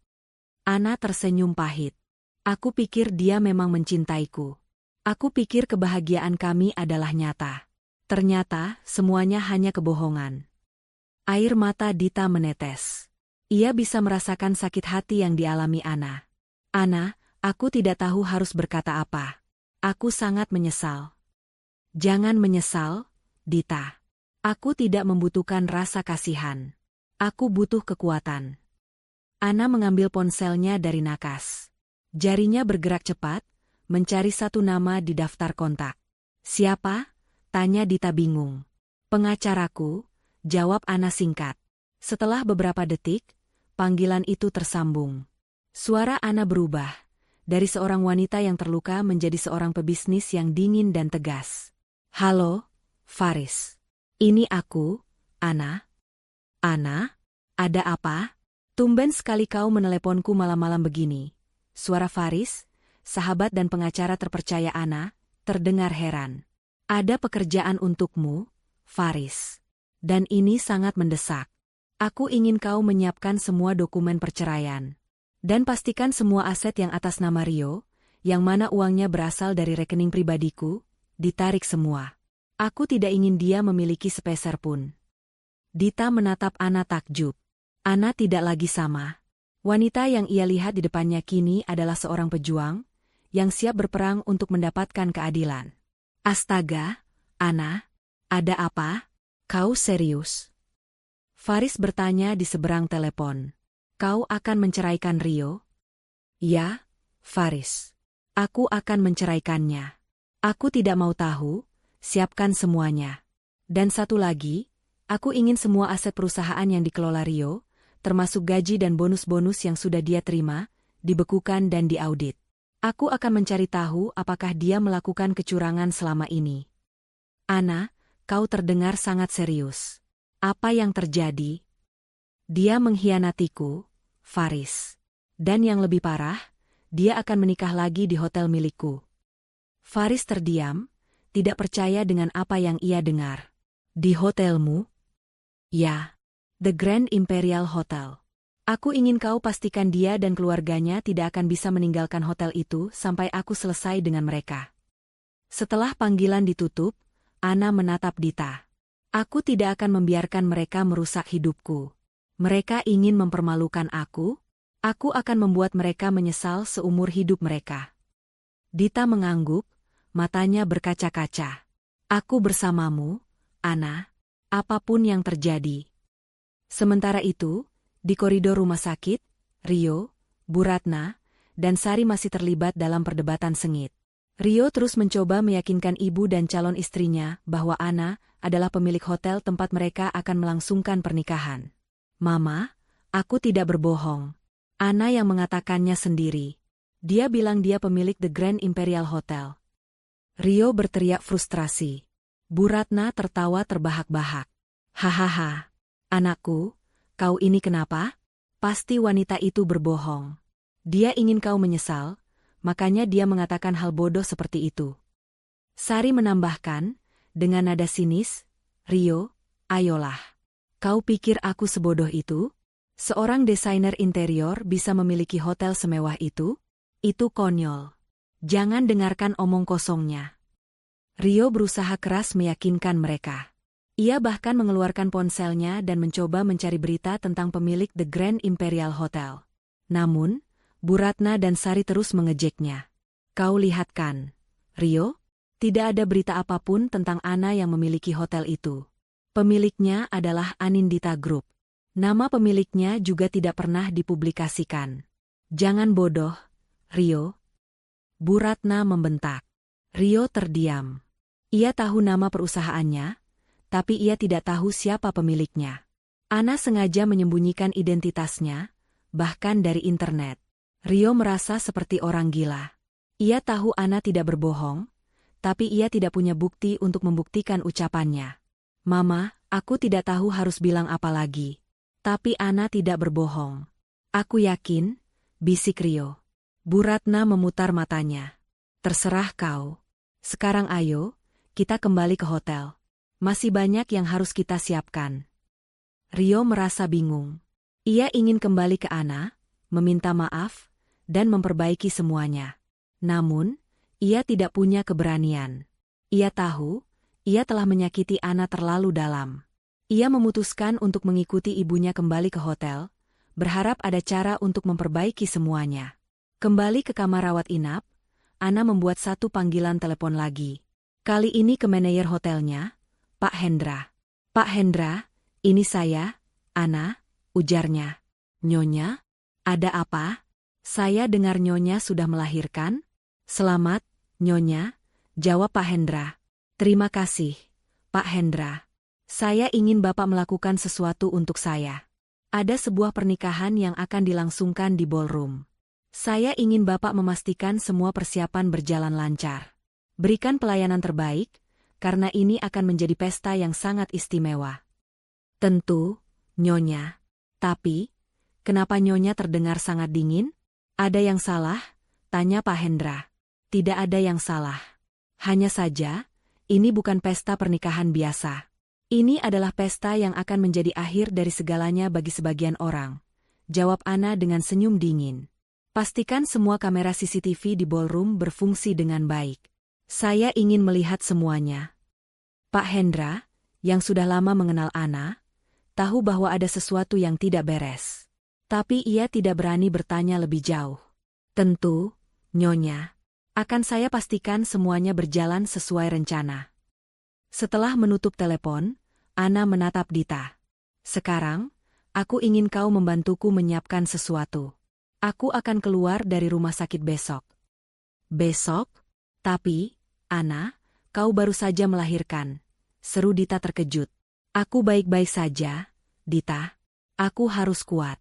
Ana tersenyum pahit. Aku pikir dia memang mencintaiku. Aku pikir kebahagiaan kami adalah nyata. Ternyata, semuanya hanya kebohongan. Air mata Dita menetes. Ia bisa merasakan sakit hati yang dialami Ana. Ana, aku tidak tahu harus berkata apa. Aku sangat menyesal. Jangan menyesal, Dita. Aku tidak membutuhkan rasa kasihan. Aku butuh kekuatan. Ana mengambil ponselnya dari nakas. Jarinya bergerak cepat, mencari satu nama di daftar kontak. Siapa? Tanya Dita bingung. Pengacaraku, jawab Ana singkat. Setelah beberapa detik, panggilan itu tersambung. Suara Ana berubah, dari seorang wanita yang terluka menjadi seorang pebisnis yang dingin dan tegas. Halo, Faris. Ini aku, Ana. Ana, ada apa? Tumben sekali kau meneleponku malam-malam begini. Suara Faris, sahabat dan pengacara terpercaya Ana, terdengar heran. Ada pekerjaan untukmu, Faris. Dan ini sangat mendesak. Aku ingin kau menyiapkan semua dokumen perceraian. Dan pastikan semua aset yang atas nama Rio, yang mana uangnya berasal dari rekening pribadiku, ditarik semua. Aku tidak ingin dia memiliki sepeser pun. Dita menatap Ana takjub. Ana tidak lagi sama. Wanita yang ia lihat di depannya kini adalah seorang pejuang, yang siap berperang untuk mendapatkan keadilan. Astaga, Ana, ada apa? Kau serius? Faris bertanya di seberang telepon. Kau akan menceraikan Rio? Ya, Faris. Aku akan menceraikannya. Aku tidak mau tahu, siapkan semuanya. Dan satu lagi, aku ingin semua aset perusahaan yang dikelola Rio, termasuk gaji dan bonus-bonus yang sudah dia terima, dibekukan dan diaudit. Aku akan mencari tahu apakah dia melakukan kecurangan selama ini. Ana, kau terdengar sangat serius. Apa yang terjadi? Dia mengkhianatiku, Faris. Dan yang lebih parah, dia akan menikah lagi di hotel milikku. Faris terdiam, tidak percaya dengan apa yang ia dengar. Di hotelmu? Ya, The Grand Imperial Hotel. Aku ingin kau pastikan dia dan keluarganya tidak akan bisa meninggalkan hotel itu sampai aku selesai dengan mereka. Setelah panggilan ditutup, Ana menatap Dita. Aku tidak akan membiarkan mereka merusak hidupku. Mereka ingin mempermalukan aku akan membuat mereka menyesal seumur hidup mereka. Dita mengangguk, matanya berkaca-kaca. Aku bersamamu, Ana, apapun yang terjadi. Sementara itu, di koridor rumah sakit, Rio, Bu Ratna, dan Sari masih terlibat dalam perdebatan sengit. Rio terus mencoba meyakinkan ibu dan calon istrinya bahwa Ana adalah pemilik hotel tempat mereka akan melangsungkan pernikahan. Mama, aku tidak berbohong. Ana yang mengatakannya sendiri. Dia bilang dia pemilik The Grand Imperial Hotel. Rio berteriak frustrasi. Bu Ratna tertawa terbahak-bahak. Hahaha. Anakku, kau ini kenapa? Pasti wanita itu berbohong. Dia ingin kau menyesal, makanya dia mengatakan hal bodoh seperti itu. Sari menambahkan, dengan nada sinis, Rio, ayolah. Kau pikir aku sebodoh itu? Seorang desainer interior bisa memiliki hotel semewah itu? Itu konyol. Jangan dengarkan omong kosongnya. Rio berusaha keras meyakinkan mereka. Ia bahkan mengeluarkan ponselnya dan mencoba mencari berita tentang pemilik The Grand Imperial Hotel. Namun, Bu Ratna dan Sari terus mengejeknya. Kau lihat kan, Rio? Tidak ada berita apapun tentang Ana yang memiliki hotel itu. Pemiliknya adalah Anindita Group. Nama pemiliknya juga tidak pernah dipublikasikan. Jangan bodoh, Rio. Bu Ratna membentak. Rio terdiam. Ia tahu nama perusahaannya, tapi ia tidak tahu siapa pemiliknya. Ana sengaja menyembunyikan identitasnya, bahkan dari internet. Rio merasa seperti orang gila. Ia tahu Ana tidak berbohong, tapi ia tidak punya bukti untuk membuktikan ucapannya. Mama, aku tidak tahu harus bilang apa lagi. Tapi Ana tidak berbohong. Aku yakin, bisik Rio. Bu Ratna memutar matanya. Terserah kau. Sekarang ayo, kita kembali ke hotel. Masih banyak yang harus kita siapkan. Rio merasa bingung. Ia ingin kembali ke Ana, meminta maaf, dan memperbaiki semuanya. Namun, ia tidak punya keberanian. Ia tahu, ia telah menyakiti Ana terlalu dalam. Ia memutuskan untuk mengikuti ibunya kembali ke hotel, berharap ada cara untuk memperbaiki semuanya. Kembali ke kamar rawat inap, Ana membuat satu panggilan telepon lagi. Kali ini ke manajer hotelnya, Pak Hendra. Pak Hendra, ini saya, Ana, ujarnya. Nyonya, ada apa? Saya dengar Nyonya sudah melahirkan? Selamat, Nyonya, jawab Pak Hendra. Terima kasih, Pak Hendra. Saya ingin Bapak melakukan sesuatu untuk saya. Ada sebuah pernikahan yang akan dilangsungkan di ballroom. Saya ingin Bapak memastikan semua persiapan berjalan lancar. Berikan pelayanan terbaik, karena ini akan menjadi pesta yang sangat istimewa. Tentu, Nyonya. Tapi, kenapa Nyonya terdengar sangat dingin? Ada yang salah? Tanya Pak Hendra. Tidak ada yang salah. Hanya saja, ini bukan pesta pernikahan biasa. Ini adalah pesta yang akan menjadi akhir dari segalanya bagi sebagian orang. Jawab Ana dengan senyum dingin. Pastikan semua kamera CCTV di ballroom berfungsi dengan baik. Saya ingin melihat semuanya. Pak Hendra, yang sudah lama mengenal Ana, tahu bahwa ada sesuatu yang tidak beres. Tapi ia tidak berani bertanya lebih jauh. Tentu, Nyonya. Akan saya pastikan semuanya berjalan sesuai rencana. Setelah menutup telepon, Ana menatap Dita. Sekarang, aku ingin kau membantuku menyiapkan sesuatu. Aku akan keluar dari rumah sakit besok. Besok? Tapi, Ana, kau baru saja melahirkan. Seru Dita terkejut. Aku baik-baik saja, Dita. Aku harus kuat.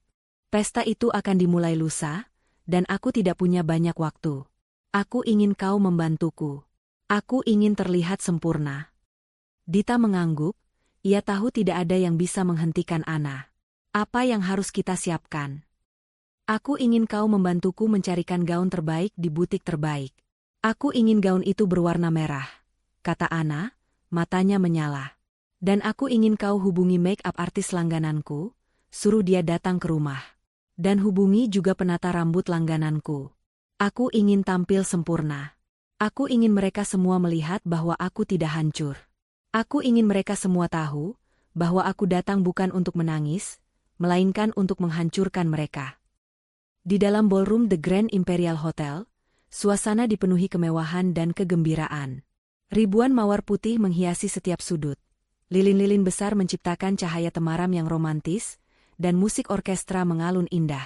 Pesta itu akan dimulai lusa, dan aku tidak punya banyak waktu. Aku ingin kau membantuku. Aku ingin terlihat sempurna. Dita mengangguk, ia tahu tidak ada yang bisa menghentikan Ana. Apa yang harus kita siapkan? Aku ingin kau membantuku mencarikan gaun terbaik di butik terbaik. Aku ingin gaun itu berwarna merah, kata Ana, matanya menyala. Dan aku ingin kau hubungi make-up artis langgananku, suruh dia datang ke rumah. Dan hubungi juga penata rambut langgananku. Aku ingin tampil sempurna. Aku ingin mereka semua melihat bahwa aku tidak hancur. Aku ingin mereka semua tahu bahwa aku datang bukan untuk menangis, melainkan untuk menghancurkan mereka. Di dalam ballroom The Grand Imperial Hotel, suasana dipenuhi kemewahan dan kegembiraan. Ribuan mawar putih menghiasi setiap sudut. Lilin-lilin besar menciptakan cahaya temaram yang romantis, dan musik orkestra mengalun indah.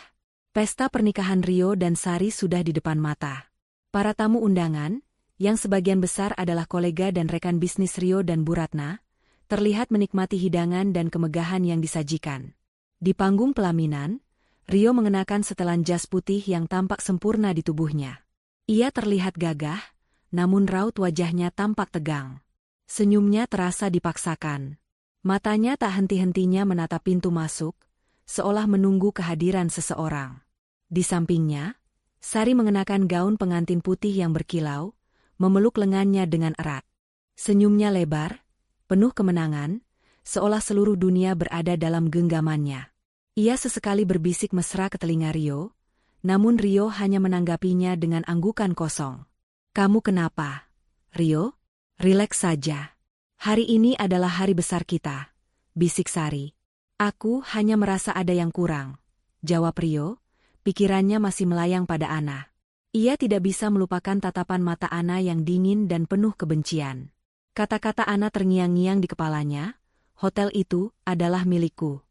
Pesta pernikahan Rio dan Sari sudah di depan mata. Para tamu undangan, yang sebagian besar adalah kolega dan rekan bisnis Rio dan Bu Ratna, terlihat menikmati hidangan dan kemegahan yang disajikan. Di panggung pelaminan, Rio mengenakan setelan jas putih yang tampak sempurna di tubuhnya. Ia terlihat gagah, namun raut wajahnya tampak tegang. Senyumnya terasa dipaksakan. Matanya tak henti-hentinya menatap pintu masuk, seolah menunggu kehadiran seseorang. Di sampingnya, Sari mengenakan gaun pengantin putih yang berkilau, memeluk lengannya dengan erat. Senyumnya lebar, penuh kemenangan, seolah seluruh dunia berada dalam genggamannya. Ia sesekali berbisik mesra ke telinga Rio, namun Rio hanya menanggapinya dengan anggukan kosong. Kamu kenapa, Rio? Rileks saja. Hari ini adalah hari besar kita, bisik Sari. Aku hanya merasa ada yang kurang, jawab Rio, pikirannya masih melayang pada Ana. Ia tidak bisa melupakan tatapan mata Ana yang dingin dan penuh kebencian. Kata-kata Ana terngiang-ngiang di kepalanya, hotel itu adalah milikku.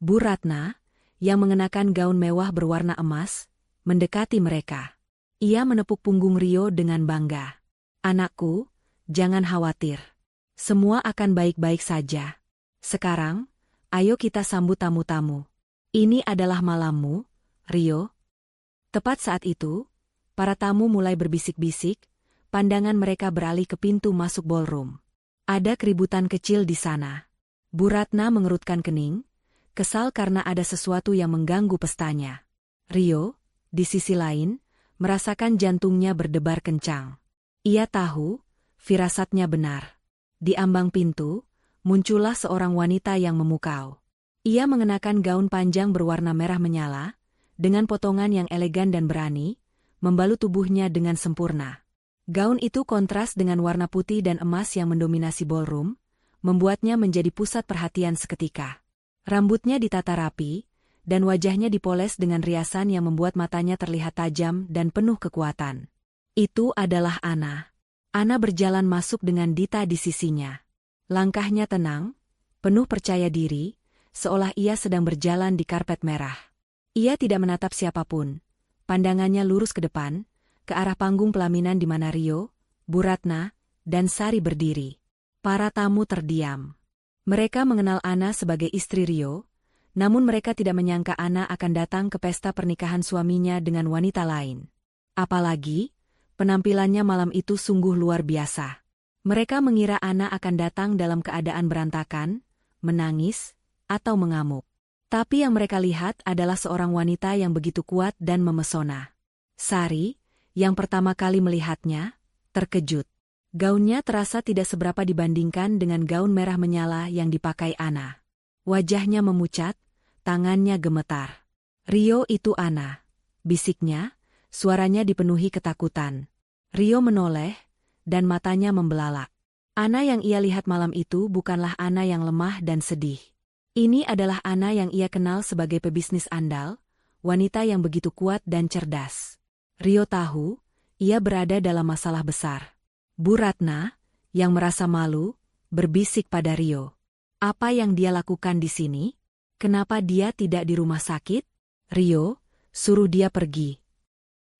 Bu Ratna, yang mengenakan gaun mewah berwarna emas, mendekati mereka. Ia menepuk punggung Rio dengan bangga. Anakku, jangan khawatir. Semua akan baik-baik saja. Sekarang, ayo kita sambut tamu-tamu. Ini adalah malammu, Rio. Tepat saat itu, para tamu mulai berbisik-bisik, pandangan mereka beralih ke pintu masuk ballroom. Ada keributan kecil di sana. Bu Ratna mengerutkan kening, kesal karena ada sesuatu yang mengganggu pestanya. Rio, di sisi lain, merasakan jantungnya berdebar kencang. Ia tahu, firasatnya benar. Di ambang pintu, muncullah seorang wanita yang memukau. Ia mengenakan gaun panjang berwarna merah menyala, dengan potongan yang elegan dan berani, membalut tubuhnya dengan sempurna. Gaun itu kontras dengan warna putih dan emas yang mendominasi ballroom, membuatnya menjadi pusat perhatian seketika. Rambutnya ditata rapi, dan wajahnya dipoles dengan riasan yang membuat matanya terlihat tajam dan penuh kekuatan. Itu adalah Ana. Ana berjalan masuk dengan Dita di sisinya. Langkahnya tenang, penuh percaya diri, seolah ia sedang berjalan di karpet merah. Ia tidak menatap siapapun. Pandangannya lurus ke depan, ke arah panggung pelaminan di mana Rio, Bu Ratna, dan Sari berdiri. Para tamu terdiam. Mereka mengenal Ana sebagai istri Rio, namun mereka tidak menyangka Ana akan datang ke pesta pernikahan suaminya dengan wanita lain. Apalagi, penampilannya malam itu sungguh luar biasa. Mereka mengira Ana akan datang dalam keadaan berantakan, menangis, atau mengamuk. Tapi yang mereka lihat adalah seorang wanita yang begitu kuat dan memesona. Sari, yang pertama kali melihatnya, terkejut. Gaunnya terasa tidak seberapa dibandingkan dengan gaun merah menyala yang dipakai Ana. Wajahnya memucat, tangannya gemetar. Rio itu Ana. bisiknya, suaranya dipenuhi ketakutan. Rio menoleh, dan matanya membelalak. Ana yang ia lihat malam itu bukanlah Ana yang lemah dan sedih. Ini adalah Ana yang ia kenal sebagai pebisnis andal, wanita yang begitu kuat dan cerdas. Rio tahu, ia berada dalam masalah besar. Bu Ratna, yang merasa malu, berbisik pada Rio. Apa yang dia lakukan di sini? Kenapa dia tidak di rumah sakit? Rio, suruh dia pergi.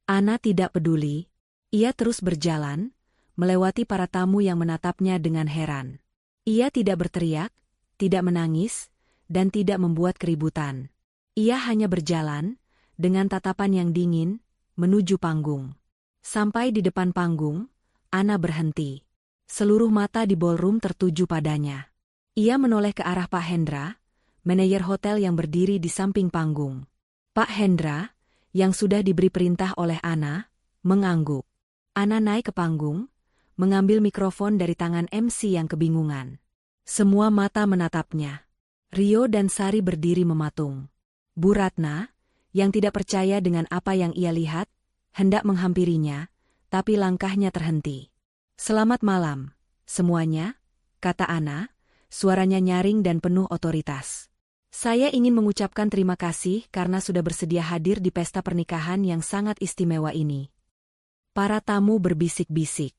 Ana tidak peduli. Ia terus berjalan, melewati para tamu yang menatapnya dengan heran. Ia tidak berteriak, tidak menangis, dan tidak membuat keributan. Ia hanya berjalan, dengan tatapan yang dingin, menuju panggung. Sampai di depan panggung, Ana berhenti. Seluruh mata di ballroom tertuju padanya. Ia menoleh ke arah Pak Hendra, manajer hotel yang berdiri di samping panggung. Pak Hendra, yang sudah diberi perintah oleh Ana, mengangguk. Ana naik ke panggung, mengambil mikrofon dari tangan MC yang kebingungan. Semua mata menatapnya. Rio dan Sari berdiri mematung. Bu Ratna, yang tidak percaya dengan apa yang ia lihat, hendak menghampirinya, tapi langkahnya terhenti. "Selamat malam, semuanya," kata Ana, suaranya nyaring dan penuh otoritas. "Saya ingin mengucapkan terima kasih karena sudah bersedia hadir di pesta pernikahan yang sangat istimewa ini." Para tamu berbisik-bisik.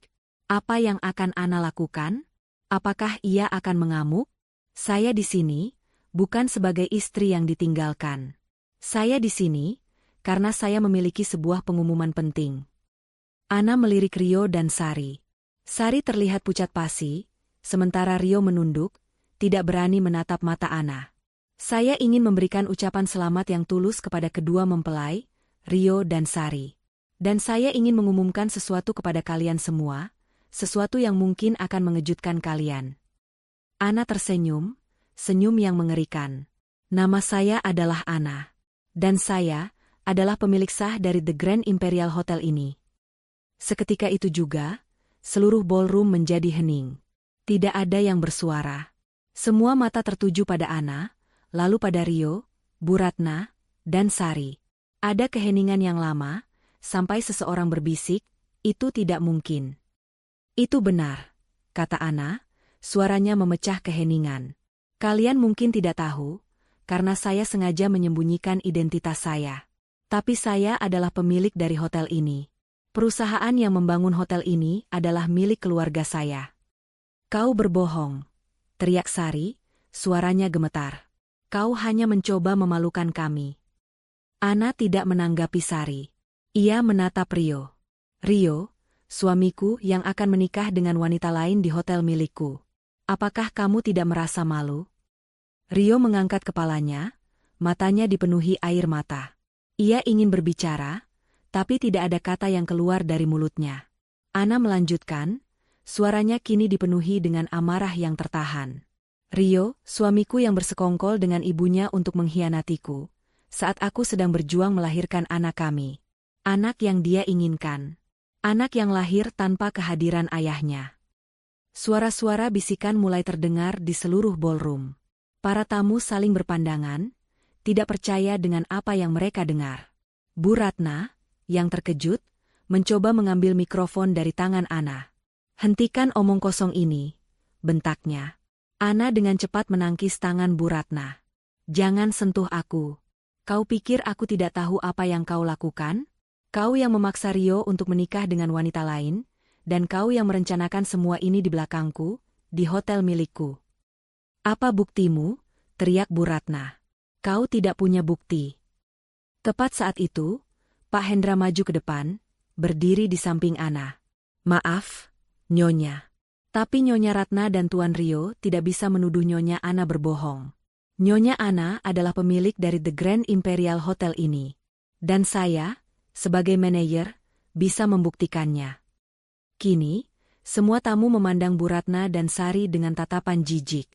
Apa yang akan Ana lakukan? Apakah ia akan mengamuk? "Saya di sini, bukan sebagai istri yang ditinggalkan. Saya di sini, karena saya memiliki sebuah pengumuman penting." Ana melirik Rio dan Sari. Sari terlihat pucat pasi, sementara Rio menunduk, tidak berani menatap mata Ana. "Saya ingin memberikan ucapan selamat yang tulus kepada kedua mempelai, Rio dan Sari. Dan saya ingin mengumumkan sesuatu kepada kalian semua, sesuatu yang mungkin akan mengejutkan kalian." Ana tersenyum, senyum yang mengerikan. "Nama saya adalah Ana. Dan saya adalah pemilik sah dari The Grand Imperial Hotel ini." Seketika itu juga, seluruh ballroom menjadi hening. Tidak ada yang bersuara. Semua mata tertuju pada Ana, lalu pada Rio, Bu Ratna, dan Sari. Ada keheningan yang lama, sampai seseorang berbisik, "Itu tidak mungkin." "Itu benar," kata Ana, suaranya memecah keheningan. "Kalian mungkin tidak tahu, karena saya sengaja menyembunyikan identitas saya. Tapi saya adalah pemilik dari hotel ini. Perusahaan yang membangun hotel ini adalah milik keluarga saya." "Kau berbohong," teriak Sari, suaranya gemetar. "Kau hanya mencoba memalukan kami." Ana tidak menanggapi Sari. Ia menatap Rio. "Rio, suamiku yang akan menikah dengan wanita lain di hotel milikku. Apakah kamu tidak merasa malu?" Rio mengangkat kepalanya, matanya dipenuhi air mata. Ia ingin berbicara, tapi tidak ada kata yang keluar dari mulutnya. Ana melanjutkan, suaranya kini dipenuhi dengan amarah yang tertahan. "Rio, suamiku yang bersekongkol dengan ibunya untuk mengkhianatiku, saat aku sedang berjuang melahirkan anak kami. Anak yang dia inginkan. Anak yang lahir tanpa kehadiran ayahnya." Suara-suara bisikan mulai terdengar di seluruh ballroom. Para tamu saling berpandangan, tidak percaya dengan apa yang mereka dengar. Bu Ratna, yang terkejut, mencoba mengambil mikrofon dari tangan Ana. "Hentikan omong kosong ini," bentaknya. Ana dengan cepat menangkis tangan Bu Ratna. "Jangan sentuh aku. Kau pikir aku tidak tahu apa yang kau lakukan? Kau yang memaksa Rio untuk menikah dengan wanita lain, dan kau yang merencanakan semua ini di belakangku, di hotel milikku." "Apa buktimu?" teriak Bu Ratna. "Kau tidak punya bukti." Tepat saat itu, Pak Hendra maju ke depan, berdiri di samping Ana. "Maaf, Nyonya. Tapi Nyonya Ratna dan Tuan Rio tidak bisa menuduh Nyonya Ana berbohong. Nyonya Ana adalah pemilik dari The Grand Imperial Hotel ini. Dan saya, sebagai manajer, bisa membuktikannya." Kini, semua tamu memandang Bu Ratna dan Sari dengan tatapan jijik.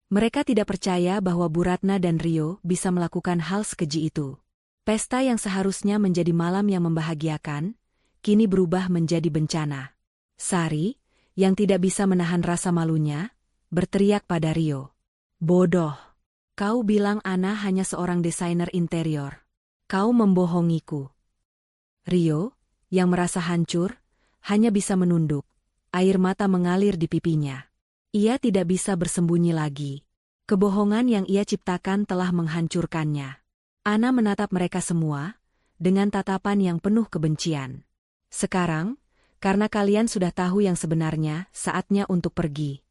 Mereka tidak percaya bahwa Bu Ratna dan Rio bisa melakukan hal sekeji itu. Pesta yang seharusnya menjadi malam yang membahagiakan, kini berubah menjadi bencana. Sari, yang tidak bisa menahan rasa malunya, berteriak pada Rio. "Bodoh. Kau bilang Ana hanya seorang desainer interior. Kau membohongiku." Rio, yang merasa hancur, hanya bisa menunduk. Air mata mengalir di pipinya. Ia tidak bisa bersembunyi lagi. Kebohongan yang ia ciptakan telah menghancurkannya. Ana menatap mereka semua, dengan tatapan yang penuh kebencian. Sekarang, karena kalian sudah tahu yang sebenarnya, saatnya untuk pergi.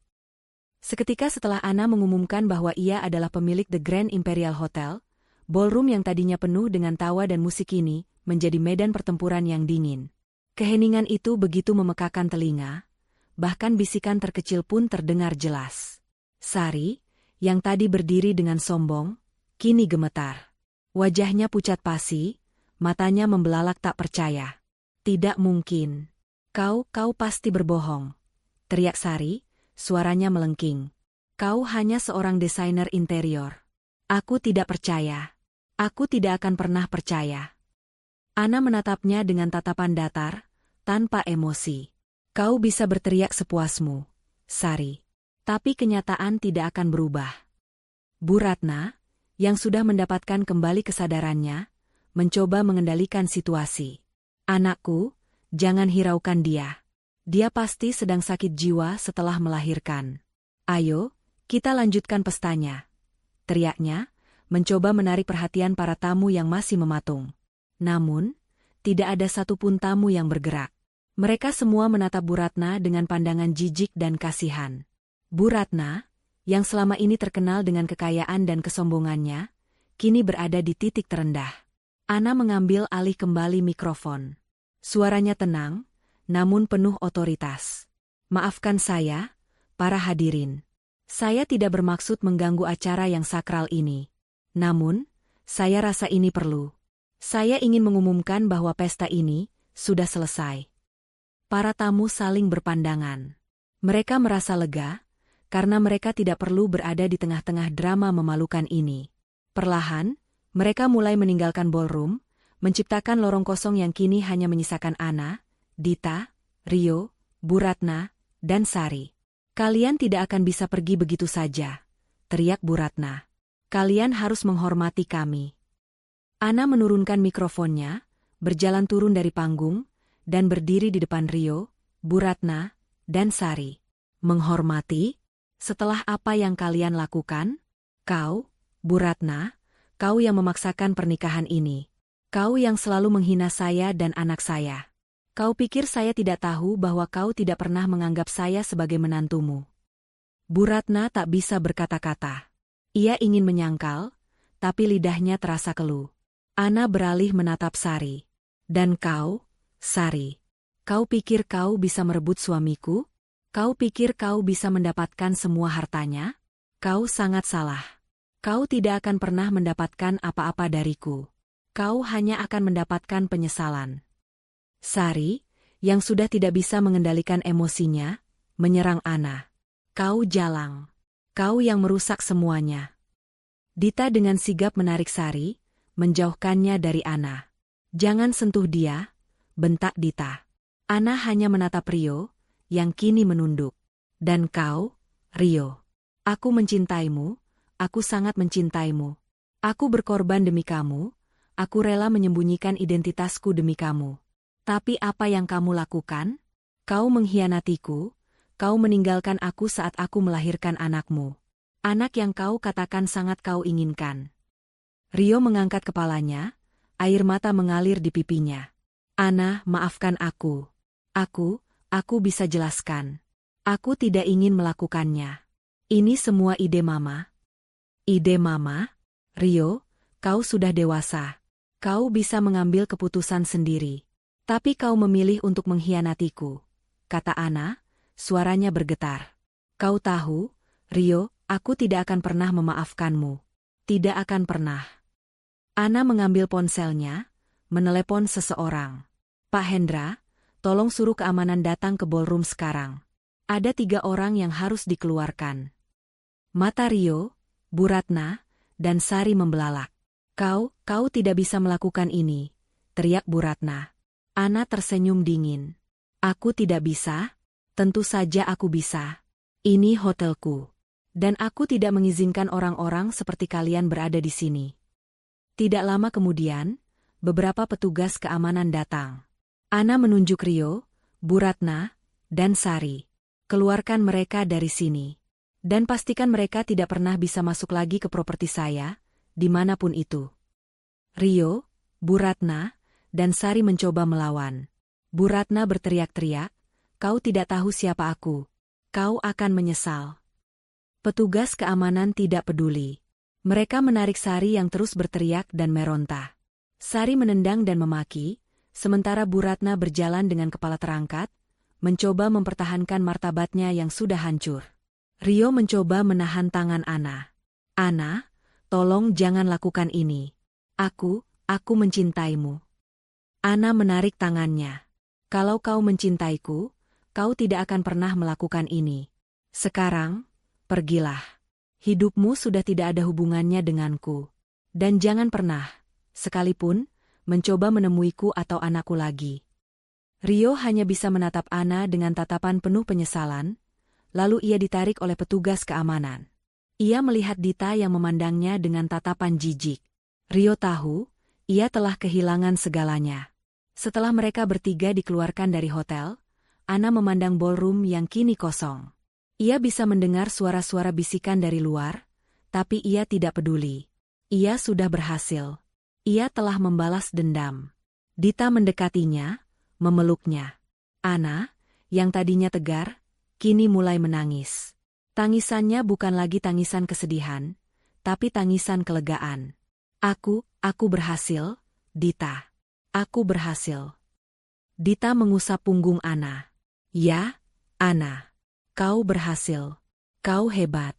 Seketika setelah Ana mengumumkan bahwa ia adalah pemilik The Grand Imperial Hotel, ballroom yang tadinya penuh dengan tawa dan musik ini, menjadi medan pertempuran yang dingin. Keheningan itu begitu memekakan telinga, bahkan bisikan terkecil pun terdengar jelas. Sari, yang tadi berdiri dengan sombong, kini gemetar. Wajahnya pucat pasi, matanya membelalak tak percaya. Tidak mungkin. Kau pasti berbohong. Teriak Sari, suaranya melengking. Kau hanya seorang desainer interior. Aku tidak percaya. Aku tidak akan pernah percaya. Ana menatapnya dengan tatapan datar, tanpa emosi. Kau bisa berteriak sepuasmu, Sari. Tapi kenyataan tidak akan berubah. Bu Ratna, yang sudah mendapatkan kembali kesadarannya, mencoba mengendalikan situasi. Anakku, jangan hiraukan dia. Dia pasti sedang sakit jiwa setelah melahirkan. Ayo, kita lanjutkan pestanya. Teriaknya, mencoba menarik perhatian para tamu yang masih mematung. Namun, tidak ada satupun tamu yang bergerak. Mereka semua menatap Bu Ratna dengan pandangan jijik dan kasihan. Bu Ratna, yang selama ini terkenal dengan kekayaan dan kesombongannya, kini berada di titik terendah. Ana mengambil alih kembali mikrofon. Suaranya tenang, namun penuh otoritas. Maafkan saya, para hadirin. Saya tidak bermaksud mengganggu acara yang sakral ini. Namun, saya rasa ini perlu. Saya ingin mengumumkan bahwa pesta ini sudah selesai. Para tamu saling berpandangan. Mereka merasa lega, karena mereka tidak perlu berada di tengah-tengah drama memalukan ini. Perlahan, mereka mulai meninggalkan ballroom, menciptakan lorong kosong yang kini hanya menyisakan Ana, Dita, Rio, Bu Ratna, dan Sari. Kalian tidak akan bisa pergi begitu saja, teriak Bu Ratna. Kalian harus menghormati kami. Ana menurunkan mikrofonnya, berjalan turun dari panggung, dan berdiri di depan Rio, Bu Ratna, dan Sari. Menghormati? Setelah apa yang kalian lakukan? Kau, Bu Ratna, kau yang memaksakan pernikahan ini. Kau yang selalu menghina saya dan anak saya. Kau pikir saya tidak tahu bahwa kau tidak pernah menganggap saya sebagai menantumu. Bu Ratna tak bisa berkata-kata. Ia ingin menyangkal, tapi lidahnya terasa keluh. Ana beralih menatap Sari. Dan kau, Sari, kau pikir kau bisa merebut suamiku? Kau pikir kau bisa mendapatkan semua hartanya? Kau sangat salah. Kau tidak akan pernah mendapatkan apa-apa dariku. Kau hanya akan mendapatkan penyesalan. Sari, yang sudah tidak bisa mengendalikan emosinya, menyerang Ana. Kau jalang. Kau yang merusak semuanya. Dita dengan sigap menarik Sari, menjauhkannya dari Ana. Jangan sentuh dia, bentak Dita. Ana hanya menatap Rio, yang kini menunduk. Dan kau, Rio. Aku mencintaimu, aku sangat mencintaimu. Aku berkorban demi kamu, aku rela menyembunyikan identitasku demi kamu. Tapi apa yang kamu lakukan? Kau mengkhianatiku, kau meninggalkan aku saat aku melahirkan anakmu. Anak yang kau katakan sangat kau inginkan. Rio mengangkat kepalanya, air mata mengalir di pipinya. Ana, maafkan aku. Aku bisa jelaskan. Aku tidak ingin melakukannya. Ini semua ide Mama. Ide Mama? Rio, kau sudah dewasa. Kau bisa mengambil keputusan sendiri. Tapi kau memilih untuk mengkhianatiku, kata Ana, suaranya bergetar. Kau tahu, Rio, aku tidak akan pernah memaafkanmu. Tidak akan pernah. Ana mengambil ponselnya, menelepon seseorang. Pak Hendra, tolong suruh keamanan datang ke ballroom sekarang. Ada 3 orang yang harus dikeluarkan. Mata Rio, Bu Ratna, dan Sari membelalak. Kau tidak bisa melakukan ini, teriak Bu Ratna. Ana tersenyum dingin. Aku tidak bisa? Tentu saja aku bisa. Ini hotelku. Dan aku tidak mengizinkan orang-orang seperti kalian berada di sini. Tidak lama kemudian, beberapa petugas keamanan datang. Ana menunjuk Rio, Bu Ratna, dan Sari. Keluarkan mereka dari sini. Dan pastikan mereka tidak pernah bisa masuk lagi ke properti saya, dimanapun itu. Rio, Bu Ratna, dan Sari mencoba melawan. Bu Ratna berteriak-teriak, "Kau tidak tahu siapa aku. Kau akan menyesal." Petugas keamanan tidak peduli. Mereka menarik Sari yang terus berteriak dan meronta. Sari menendang dan memaki, sementara Bu Ratna berjalan dengan kepala terangkat, mencoba mempertahankan martabatnya yang sudah hancur. Rio mencoba menahan tangan Ana. "Ana, tolong jangan lakukan ini. Aku mencintaimu." Ana menarik tangannya. "Kalau kau mencintaiku, kau tidak akan pernah melakukan ini. Sekarang, pergilah. Hidupmu sudah tidak ada hubungannya denganku. Dan jangan pernah, sekalipun, mencoba menemuiku atau anakku lagi." Rio hanya bisa menatap Ana dengan tatapan penuh penyesalan, lalu ia ditarik oleh petugas keamanan. Ia melihat Dita yang memandangnya dengan tatapan jijik. Rio tahu, ia telah kehilangan segalanya. Setelah mereka bertiga dikeluarkan dari hotel, Ana memandang ballroom yang kini kosong. Ia bisa mendengar suara-suara bisikan dari luar, tapi ia tidak peduli. Ia sudah berhasil. Ia telah membalas dendam. Dita mendekatinya, memeluknya. Ana, yang tadinya tegar, kini mulai menangis. Tangisannya bukan lagi tangisan kesedihan, tapi tangisan kelegaan. Aku berhasil, Dita. Aku berhasil." Dita mengusap punggung Ana. "Ya, Ana. Kau berhasil. Kau hebat."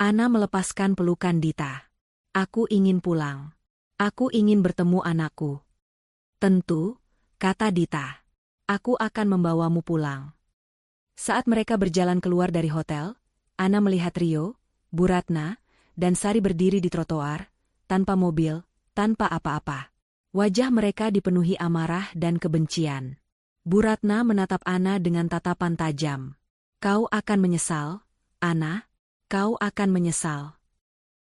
Ana melepaskan pelukan Dita. "Aku ingin pulang. Aku ingin bertemu anakku." "Tentu," kata Dita. "Aku akan membawamu pulang." Saat mereka berjalan keluar dari hotel, Ana melihat Rio, Bu Ratna, dan Sari berdiri di trotoar, tanpa mobil, tanpa apa-apa. Wajah mereka dipenuhi amarah dan kebencian. Bu Ratna menatap Ana dengan tatapan tajam. "Kau akan menyesal, Ana. Kau akan menyesal."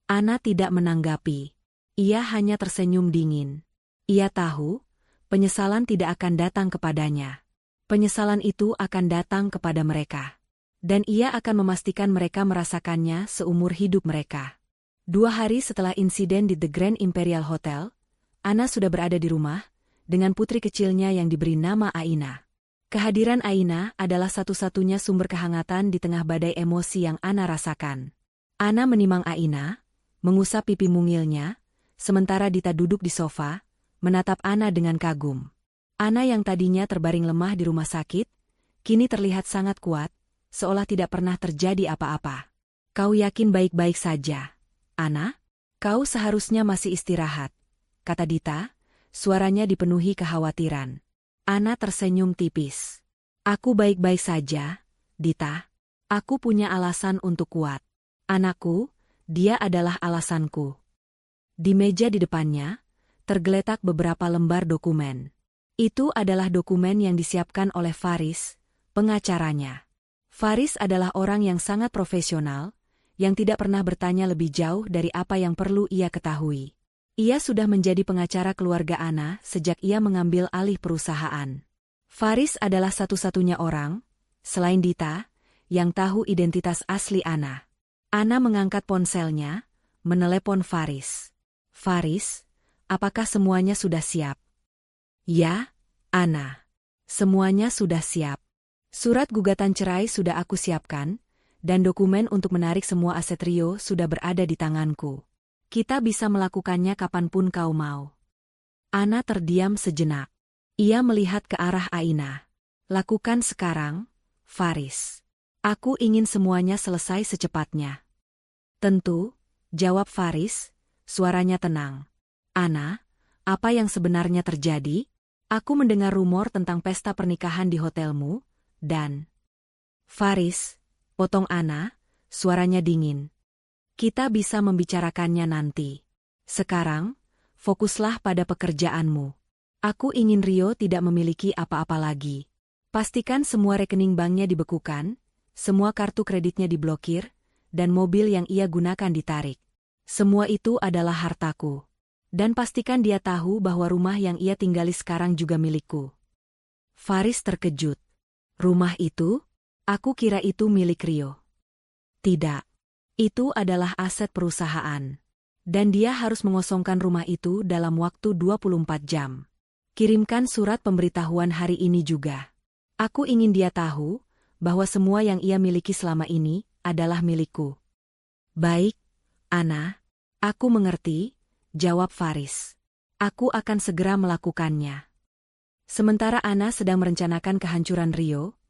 Ana tidak menanggapi. Ia hanya tersenyum dingin. Ia tahu, penyesalan tidak akan datang kepadanya. Penyesalan itu akan datang kepada mereka. Dan ia akan memastikan mereka merasakannya seumur hidup mereka. 2 hari setelah insiden di The Grand Imperial Hotel, Ana sudah berada di rumah, dengan putri kecilnya yang diberi nama Aina. Kehadiran Aina adalah satu-satunya sumber kehangatan di tengah badai emosi yang Ana rasakan. Ana menimang Aina, mengusap pipi mungilnya, sementara Dita duduk di sofa, menatap Ana dengan kagum. Ana yang tadinya terbaring lemah di rumah sakit, kini terlihat sangat kuat, seolah tidak pernah terjadi apa-apa. "Kau yakin baik-baik saja, Ana? Kau seharusnya masih istirahat," kata Dita, suaranya dipenuhi kekhawatiran. Ana tersenyum tipis. "Aku baik-baik saja, Dita. Aku punya alasan untuk kuat. Anakku, dia adalah alasanku." Di meja di depannya, tergeletak beberapa lembar dokumen. Itu adalah dokumen yang disiapkan oleh Faris, pengacaranya. Faris adalah orang yang sangat profesional, yang tidak pernah bertanya lebih jauh dari apa yang perlu ia ketahui. Ia sudah menjadi pengacara keluarga Ana sejak ia mengambil alih perusahaan. Faris adalah satu-satunya orang, selain Dita, yang tahu identitas asli Ana. Ana mengangkat ponselnya, menelepon Faris. "Faris, apakah semuanya sudah siap?" "Ya, Ana. Semuanya sudah siap. Surat gugatan cerai sudah aku siapkan, dan dokumen untuk menarik semua aset Rio sudah berada di tanganku. Kita bisa melakukannya kapanpun kau mau." Ana terdiam sejenak. Ia melihat ke arah Aina. "Lakukan sekarang, Faris. Aku ingin semuanya selesai secepatnya." "Tentu," jawab Faris, suaranya tenang. "Ana, apa yang sebenarnya terjadi? Aku mendengar rumor tentang pesta pernikahan di hotelmu, dan..." "Faris," potong Ana, suaranya dingin. "Kita bisa membicarakannya nanti. Sekarang, fokuslah pada pekerjaanmu. Aku ingin Rio tidak memiliki apa-apa lagi. Pastikan semua rekening banknya dibekukan, semua kartu kreditnya diblokir, dan mobil yang ia gunakan ditarik. Semua itu adalah hartaku. Dan pastikan dia tahu bahwa rumah yang ia tinggali sekarang juga milikku. Faris terkejut. Rumah itu? Aku kira itu milik Rio. Tidak. Itu adalah aset perusahaan. Dan dia harus mengosongkan rumah itu dalam waktu 24 jam. Kirimkan surat pemberitahuan hari ini juga. Aku ingin dia tahu bahwa semua yang ia miliki selama ini adalah milikku. Baik, Ana. Aku mengerti, jawab Faris. Aku akan segera melakukannya. Sementara Ana sedang merencanakan kehancuran Rio,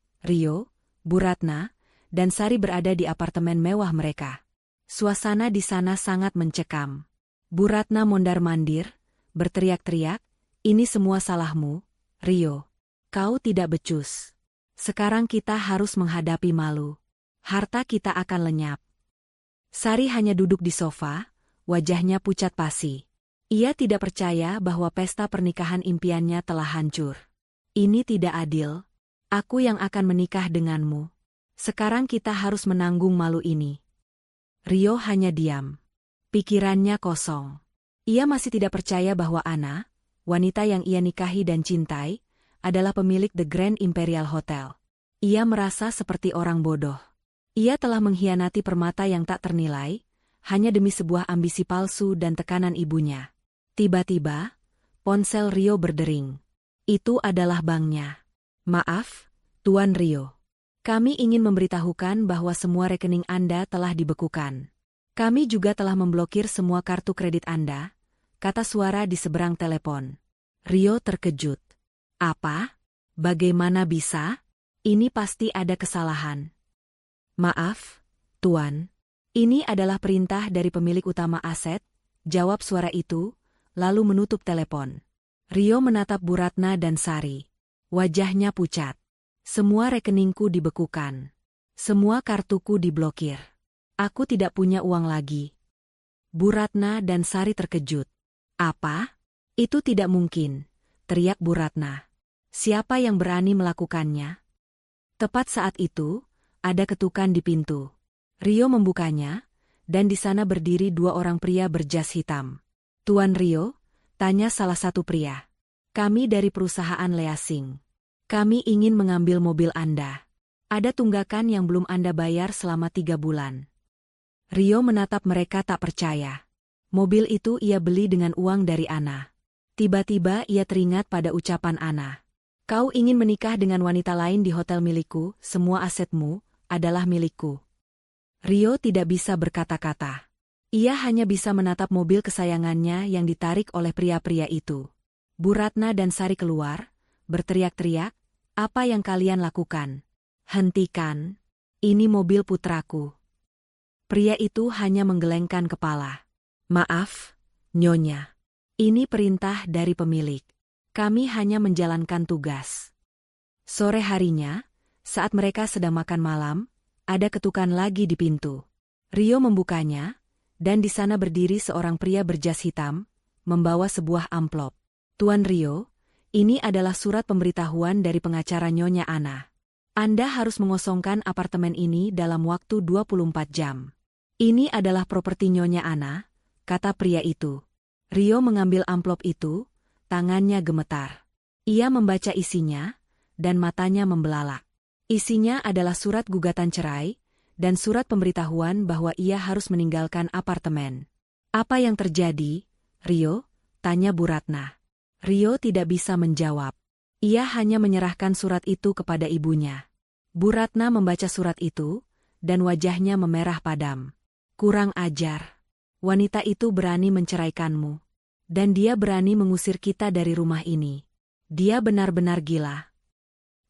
Bu Ratna, dan Sari berada di apartemen mewah mereka. Suasana di sana sangat mencekam. Bu Ratna mondar-mandir, berteriak-teriak, "Ini semua salahmu, Rio. Kau tidak becus. Sekarang kita harus menghadapi malu. Harta kita akan lenyap." Sari hanya duduk di sofa, wajahnya pucat pasi. Ia tidak percaya bahwa pesta pernikahan impiannya telah hancur. Ini tidak adil. Aku yang akan menikah denganmu. Sekarang kita harus menanggung malu ini. Rio hanya diam. Pikirannya kosong. Ia masih tidak percaya bahwa Ana, wanita yang ia nikahi dan cintai, adalah pemilik The Grand Imperial Hotel. Ia merasa seperti orang bodoh. Ia telah mengkhianati permata yang tak ternilai, hanya demi sebuah ambisi palsu dan tekanan ibunya. Tiba-tiba, ponsel Rio berdering. Itu adalah banknya. "Maaf, Tuan Rio. Kami ingin memberitahukan bahwa semua rekening Anda telah dibekukan. Kami juga telah memblokir semua kartu kredit Anda," kata suara di seberang telepon. Rio terkejut. "Apa? Bagaimana bisa? Ini pasti ada kesalahan." "Maaf, Tuan. Ini adalah perintah dari pemilik utama aset," jawab suara itu, lalu menutup telepon. Rio menatap Bu Ratna dan Sari. Wajahnya pucat. "Semua rekeningku dibekukan. Semua kartuku diblokir. Aku tidak punya uang lagi." Bu Ratna dan Sari terkejut. "Apa? Itu tidak mungkin," teriak Bu Ratna. "Siapa yang berani melakukannya?" Tepat saat itu, ada ketukan di pintu. Rio membukanya, dan di sana berdiri dua orang pria berjas hitam. "Tuan Rio?" tanya salah satu pria. "Kami dari perusahaan Leasing. Kami ingin mengambil mobil Anda. Ada tunggakan yang belum Anda bayar selama 3 bulan." Rio menatap mereka tak percaya. Mobil itu ia beli dengan uang dari Ana. Tiba-tiba ia teringat pada ucapan Ana. "Kau ingin menikah dengan wanita lain di hotel milikku, semua asetmu adalah milikku." Rio tidak bisa berkata-kata. Ia hanya bisa menatap mobil kesayangannya yang ditarik oleh pria-pria itu. Bu Ratna dan Sari keluar, berteriak-teriak, "Apa yang kalian lakukan? Hentikan. Ini mobil putraku." Pria itu hanya menggelengkan kepala. "Maaf, Nyonya. Ini perintah dari pemilik. Kami hanya menjalankan tugas." Sore harinya, saat mereka sedang makan malam, ada ketukan lagi di pintu. Rio membukanya, dan di sana berdiri seorang pria berjas hitam, membawa sebuah amplop. "Tuan Rio, ini adalah surat pemberitahuan dari pengacara Nyonya Ana. Anda harus mengosongkan apartemen ini dalam waktu 24 jam. Ini adalah properti Nyonya Ana," kata pria itu. Rio mengambil amplop itu, tangannya gemetar. Ia membaca isinya, dan matanya membelalak. Isinya adalah surat gugatan cerai, dan surat pemberitahuan bahwa ia harus meninggalkan apartemen. "Apa yang terjadi, Rio?" tanya Bu Ratna. Rio tidak bisa menjawab. Ia hanya menyerahkan surat itu kepada ibunya. Bu Ratna membaca surat itu, dan wajahnya memerah padam. "Kurang ajar. Wanita itu berani menceraikanmu. Dan dia berani mengusir kita dari rumah ini. Dia benar-benar gila."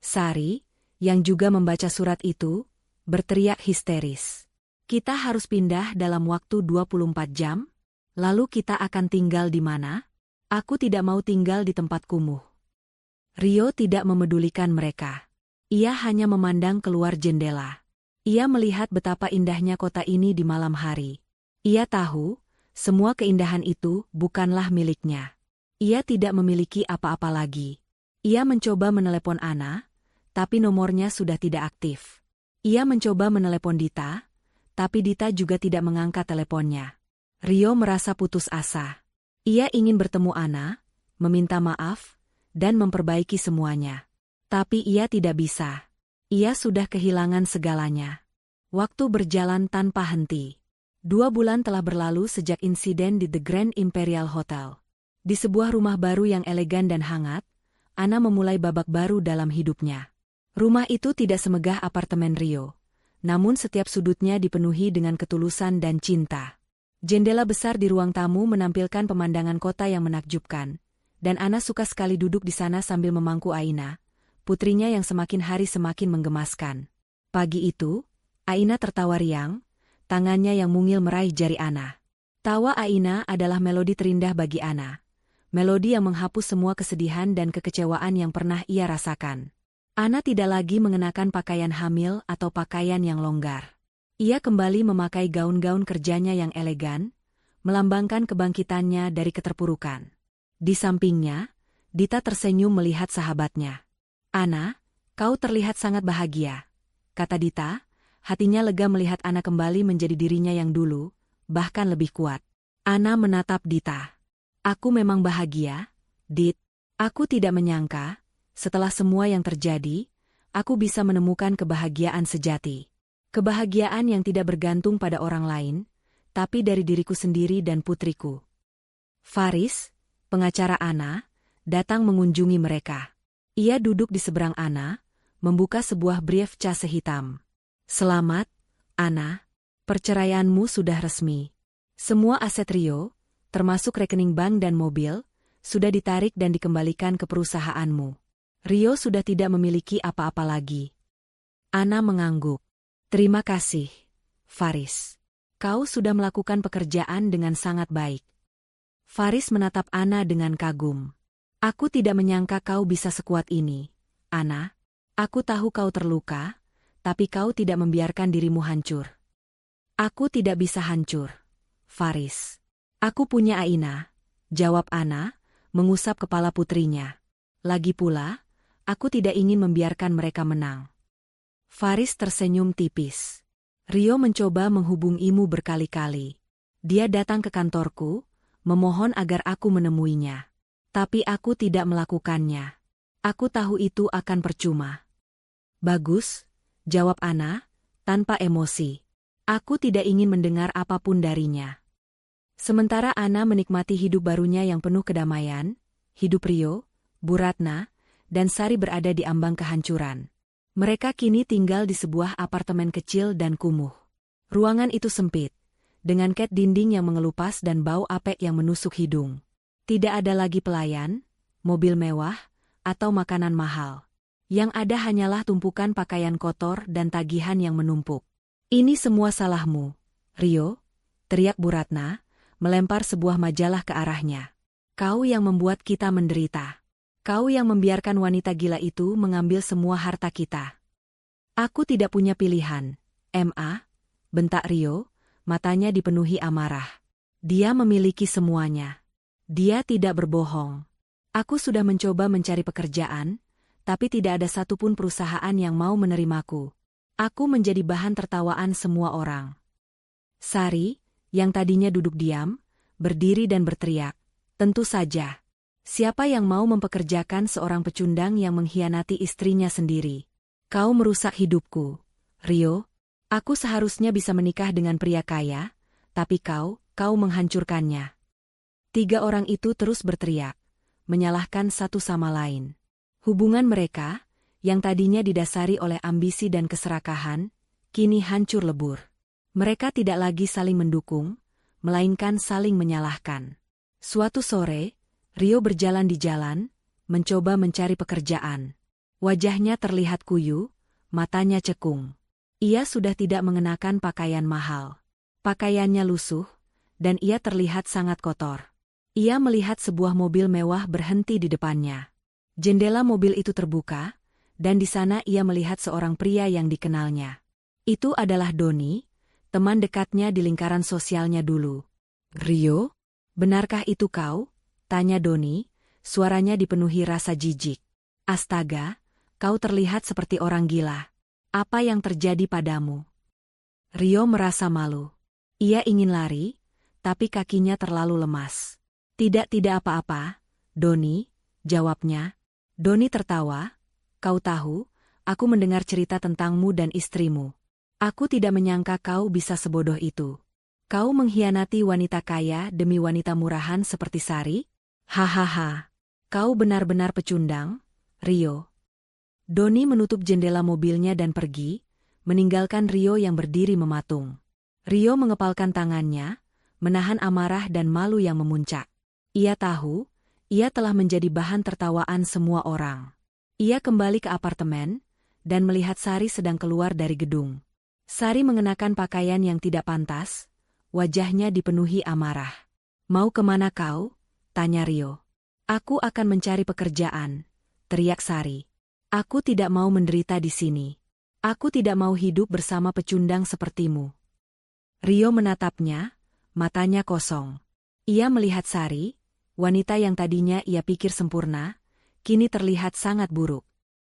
Sari, yang juga membaca surat itu, berteriak histeris. "Kita harus pindah dalam waktu 24 jam? Lalu kita akan tinggal di mana? Aku tidak mau tinggal di tempat kumuh." Rio tidak memedulikan mereka. Ia hanya memandang keluar jendela. Ia melihat betapa indahnya kota ini di malam hari. Ia tahu, semua keindahan itu bukanlah miliknya. Ia tidak memiliki apa-apa lagi. Ia mencoba menelepon Ana, tapi nomornya sudah tidak aktif. Ia mencoba menelepon Dita, tapi Dita juga tidak mengangkat teleponnya. Rio merasa putus asa. Ia ingin bertemu Ana, meminta maaf, dan memperbaiki semuanya. Tapi ia tidak bisa. Ia sudah kehilangan segalanya. Waktu berjalan tanpa henti. 2 bulan telah berlalu sejak insiden di The Grand Imperial Hotel. Di sebuah rumah baru yang elegan dan hangat, Ana memulai babak baru dalam hidupnya. Rumah itu tidak semegah apartemen Rio. Namun setiap sudutnya dipenuhi dengan ketulusan dan cinta. Jendela besar di ruang tamu menampilkan pemandangan kota yang menakjubkan, dan Ana suka sekali duduk di sana sambil memangku Aina, putrinya yang semakin hari semakin menggemaskan. Pagi itu, Aina tertawa riang, tangannya yang mungil meraih jari Ana. Tawa Aina adalah melodi terindah bagi Ana. Melodi yang menghapus semua kesedihan dan kekecewaan yang pernah ia rasakan. Ana tidak lagi mengenakan pakaian hamil atau pakaian yang longgar. Ia kembali memakai gaun-gaun kerjanya yang elegan, melambangkan kebangkitannya dari keterpurukan. Di sampingnya, Dita tersenyum melihat sahabatnya. "Ana, kau terlihat sangat bahagia," kata Dita, hatinya lega melihat Ana kembali menjadi dirinya yang dulu, bahkan lebih kuat. Ana menatap Dita. "Aku memang bahagia, Dit. Aku tidak menyangka, setelah semua yang terjadi, aku bisa menemukan kebahagiaan sejati. Kebahagiaan yang tidak bergantung pada orang lain, tapi dari diriku sendiri dan putriku." Faris, pengacara Ana, datang mengunjungi mereka. Ia duduk di seberang Ana, membuka sebuah brief cas hitam. "Selamat, Ana. Perceraianmu sudah resmi. Semua aset Rio, termasuk rekening bank dan mobil, sudah ditarik dan dikembalikan ke perusahaanmu. Rio sudah tidak memiliki apa-apa lagi." Ana mengangguk. "Terima kasih, Faris. Kau sudah melakukan pekerjaan dengan sangat baik." Faris menatap Ana dengan kagum. "Aku tidak menyangka kau bisa sekuat ini, Ana. Aku tahu kau terluka, tapi kau tidak membiarkan dirimu hancur." "Aku tidak bisa hancur, Faris. Aku punya Aina," jawab Ana, mengusap kepala putrinya. "Lagi pula, aku tidak ingin membiarkan mereka menang." Faris tersenyum tipis. "Rio mencoba menghubungimu berkali-kali. Dia datang ke kantorku, memohon agar aku menemuinya. Tapi aku tidak melakukannya. Aku tahu itu akan percuma." "Bagus," jawab Ana, tanpa emosi. "Aku tidak ingin mendengar apapun darinya." Sementara Ana menikmati hidup barunya yang penuh kedamaian, hidup Rio, Bu Ratna, dan Sari berada di ambang kehancuran. Mereka kini tinggal di sebuah apartemen kecil dan kumuh. Ruangan itu sempit, dengan cat dinding yang mengelupas dan bau apek yang menusuk hidung. Tidak ada lagi pelayan, mobil mewah, atau makanan mahal. Yang ada hanyalah tumpukan pakaian kotor dan tagihan yang menumpuk. "Ini semua salahmu, Rio," teriak Bu Ratna, melempar sebuah majalah ke arahnya. "Kau yang membuat kita menderita. Kau yang membiarkan wanita gila itu mengambil semua harta kita." "Aku tidak punya pilihan, Ma," bentak Rio, matanya dipenuhi amarah. "Dia memiliki semuanya. Dia tidak berbohong. Aku sudah mencoba mencari pekerjaan, tapi tidak ada satupun perusahaan yang mau menerimaku. Aku menjadi bahan tertawaan semua orang." Sari, yang tadinya duduk diam, berdiri dan berteriak, "Tentu saja. Siapa yang mau mempekerjakan seorang pecundang yang mengkhianati istrinya sendiri? Kau merusak hidupku, Rio. Aku seharusnya bisa menikah dengan pria kaya, tapi kau menghancurkannya." 3 orang itu terus berteriak, menyalahkan satu sama lain. Hubungan mereka, yang tadinya didasari oleh ambisi dan keserakahan, kini hancur lebur. Mereka tidak lagi saling mendukung, melainkan saling menyalahkan. Suatu sore, Rio berjalan di jalan, mencoba mencari pekerjaan. Wajahnya terlihat kuyu, matanya cekung. Ia sudah tidak mengenakan pakaian mahal. Pakaiannya lusuh, dan ia terlihat sangat kotor. Ia melihat sebuah mobil mewah berhenti di depannya. Jendela mobil itu terbuka, dan di sana ia melihat seorang pria yang dikenalnya. Itu adalah Doni, teman dekatnya di lingkaran sosialnya dulu. "Rio, benarkah itu kau?" tanya Doni, suaranya dipenuhi rasa jijik. "Astaga, kau terlihat seperti orang gila. Apa yang terjadi padamu?" Rio merasa malu. Ia ingin lari, tapi kakinya terlalu lemas. Tidak apa-apa, Doni, jawabnya. Doni tertawa, kau tahu, aku mendengar cerita tentangmu dan istrimu. Aku tidak menyangka kau bisa sebodoh itu. Kau mengkhianati wanita kaya demi wanita murahan seperti Sari? Hahaha. Kau benar-benar pecundang, Rio. Doni menutup jendela mobilnya dan pergi, meninggalkan Rio yang berdiri mematung. Rio mengepalkan tangannya, menahan amarah dan malu yang memuncak. Ia tahu, ia telah menjadi bahan tertawaan semua orang. Ia kembali ke apartemen, dan melihat Sari sedang keluar dari gedung. Sari mengenakan pakaian yang tidak pantas, wajahnya dipenuhi amarah. Mau kemana kau? Tanya Rio. Aku akan mencari pekerjaan, teriak Sari. Aku tidak mau menderita di sini. Aku tidak mau hidup bersama pecundang sepertimu. Rio menatapnya, matanya kosong. Ia melihat Sari, wanita yang tadinya ia pikir sempurna, kini terlihat sangat buruk.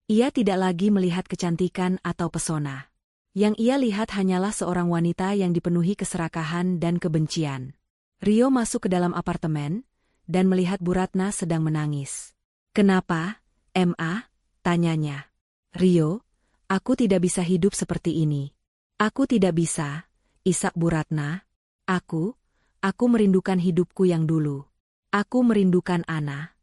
Ia tidak lagi melihat kecantikan atau pesona. Yang ia lihat hanyalah seorang wanita yang dipenuhi keserakahan dan kebencian. Rio masuk ke dalam apartemen, dan melihat Bu Ratna sedang menangis. Kenapa, Ma? Tanyanya. Rio, aku tidak bisa hidup seperti ini. Aku tidak bisa, isak Bu Ratna. Aku merindukan hidupku yang dulu. Aku merindukan Ana.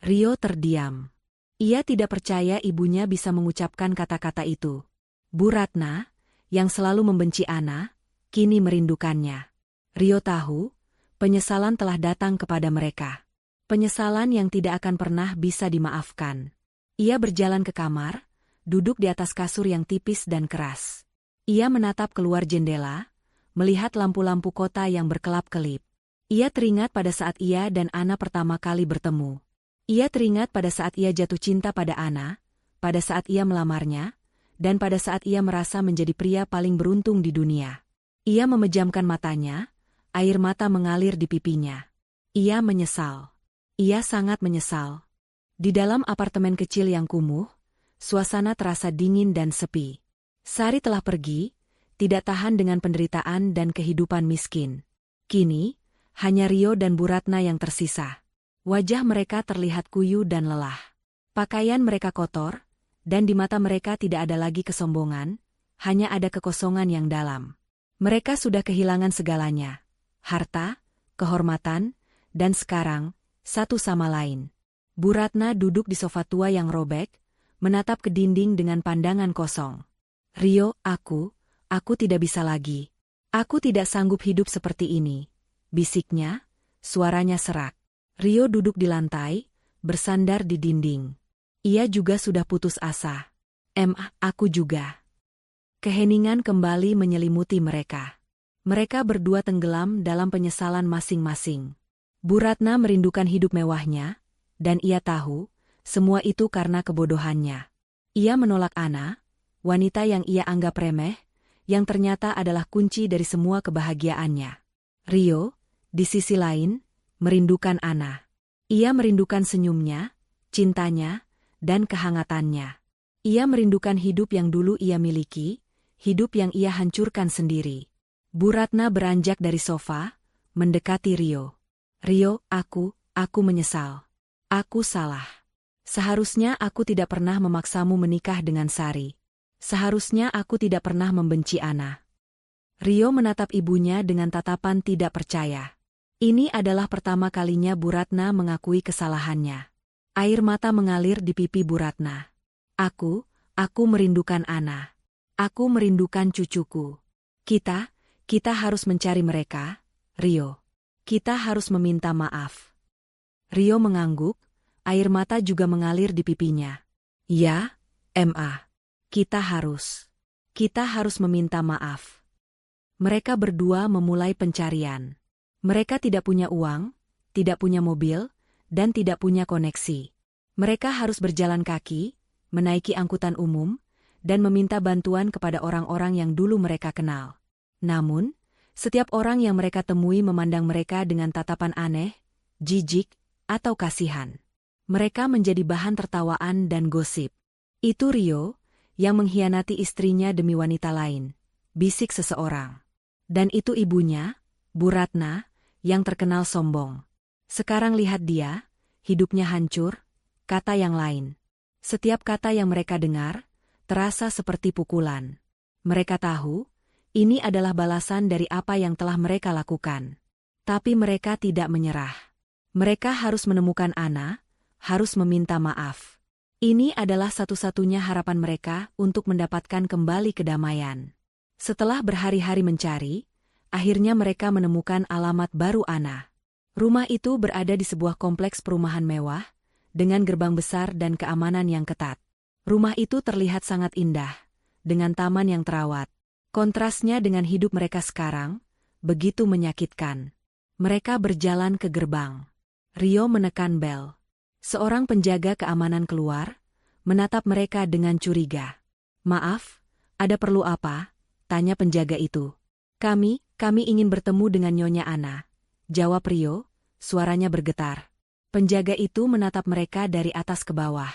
Rio terdiam. Ia tidak percaya ibunya bisa mengucapkan kata-kata itu. Bu Ratna, yang selalu membenci Ana, kini merindukannya. Rio tahu, penyesalan telah datang kepada mereka. Penyesalan yang tidak akan pernah bisa dimaafkan. Ia berjalan ke kamar, duduk di atas kasur yang tipis dan keras. Ia menatap keluar jendela, melihat lampu-lampu kota yang berkelap-kelip. Ia teringat pada saat ia dan Ana pertama kali bertemu. Ia teringat pada saat ia jatuh cinta pada Ana, pada saat ia melamarnya, dan pada saat ia merasa menjadi pria paling beruntung di dunia. Ia memejamkan matanya, air mata mengalir di pipinya. Ia menyesal. Ia sangat menyesal. Di dalam apartemen kecil yang kumuh, suasana terasa dingin dan sepi. Sari telah pergi, tidak tahan dengan penderitaan dan kehidupan miskin. Kini, hanya Rio dan Bu Ratna yang tersisa. Wajah mereka terlihat kuyu dan lelah. Pakaian mereka kotor, dan di mata mereka tidak ada lagi kesombongan, hanya ada kekosongan yang dalam. Mereka sudah kehilangan segalanya. Harta, kehormatan, dan sekarang, satu sama lain. Bu Ratna duduk di sofa tua yang robek, menatap ke dinding dengan pandangan kosong. Rio, aku tidak bisa lagi. Aku tidak sanggup hidup seperti ini. Bisiknya, suaranya serak. Rio duduk di lantai, bersandar di dinding. Ia juga sudah putus asa. Aku juga. Keheningan kembali menyelimuti mereka. Mereka berdua tenggelam dalam penyesalan masing-masing. Bu Ratna merindukan hidup mewahnya, dan ia tahu, semua itu karena kebodohannya. Ia menolak Ana, wanita yang ia anggap remeh, yang ternyata adalah kunci dari semua kebahagiaannya. Rio, di sisi lain, merindukan Ana. Ia merindukan senyumnya, cintanya, dan kehangatannya. Ia merindukan hidup yang dulu ia miliki, hidup yang ia hancurkan sendiri. Bu Ratna beranjak dari sofa, mendekati Rio. Rio, aku menyesal. Aku salah. Seharusnya aku tidak pernah memaksamu menikah dengan Sari. Seharusnya aku tidak pernah membenci Ana. Rio menatap ibunya dengan tatapan tidak percaya. Ini adalah pertama kalinya Bu Ratna mengakui kesalahannya. Air mata mengalir di pipi Bu Ratna. Aku merindukan Ana. Aku merindukan cucuku. Kita harus mencari mereka, Rio. Kita harus meminta maaf. Rio mengangguk, air mata juga mengalir di pipinya. Ya, Ma. Kita harus meminta maaf. Mereka berdua memulai pencarian. Mereka tidak punya uang, tidak punya mobil, dan tidak punya koneksi. Mereka harus berjalan kaki, menaiki angkutan umum, dan meminta bantuan kepada orang-orang yang dulu mereka kenal. Namun, setiap orang yang mereka temui memandang mereka dengan tatapan aneh, jijik, atau kasihan. Mereka menjadi bahan tertawaan dan gosip. Itu Rio, yang mengkhianati istrinya demi wanita lain, bisik seseorang. Dan itu ibunya, Bu Ratna, yang terkenal sombong. Sekarang lihat dia, hidupnya hancur, kata yang lain. Setiap kata yang mereka dengar, terasa seperti pukulan. Mereka tahu, ini adalah balasan dari apa yang telah mereka lakukan. Tapi mereka tidak menyerah. Mereka harus menemukan Ana, harus meminta maaf. Ini adalah satu-satunya harapan mereka untuk mendapatkan kembali kedamaian. Setelah berhari-hari mencari, akhirnya mereka menemukan alamat baru Ana. Rumah itu berada di sebuah kompleks perumahan mewah, dengan gerbang besar dan keamanan yang ketat. Rumah itu terlihat sangat indah, dengan taman yang terawat. Kontrasnya dengan hidup mereka sekarang, begitu menyakitkan. Mereka berjalan ke gerbang. Rio menekan bel. Seorang penjaga keamanan keluar, menatap mereka dengan curiga. "Maaf, ada perlu apa?" tanya penjaga itu. Kami ingin bertemu dengan Nyonya Ana," jawab Rio, suaranya bergetar. Penjaga itu menatap mereka dari atas ke bawah.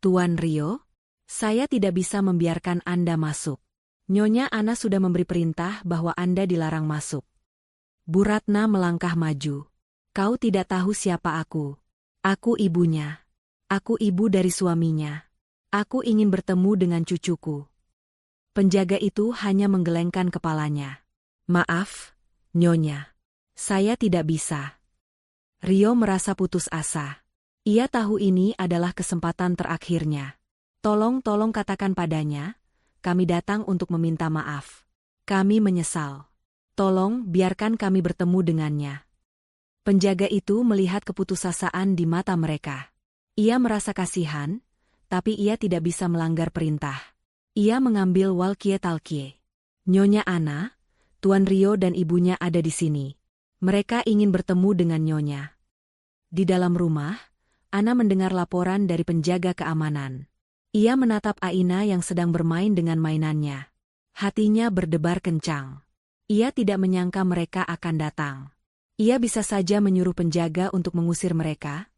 "Tuan Rio, saya tidak bisa membiarkan Anda masuk. Nyonya Ana sudah memberi perintah bahwa Anda dilarang masuk." Bu Ratna melangkah maju. "Kau tidak tahu siapa aku. Aku ibunya. Aku ibu dari suaminya. Aku ingin bertemu dengan cucuku." Penjaga itu hanya menggelengkan kepalanya. "Maaf, Nyonya. Saya tidak bisa." Rio merasa putus asa. Ia tahu ini adalah kesempatan terakhirnya. Tolong katakan padanya, kami datang untuk meminta maaf. Kami menyesal. Tolong biarkan kami bertemu dengannya." Penjaga itu melihat keputusasaan di mata mereka. Ia merasa kasihan, tapi ia tidak bisa melanggar perintah. Ia mengambil walkie-talkie. "Nyonya Ana, Tuan Rio dan ibunya ada di sini. Mereka ingin bertemu dengan Nyonya." Di dalam rumah, Ana mendengar laporan dari penjaga keamanan. Ia menatap Aina yang sedang bermain dengan mainannya. Hatinya berdebar kencang. Ia tidak menyangka mereka akan datang. Ia bisa saja menyuruh penjaga untuk mengusir mereka,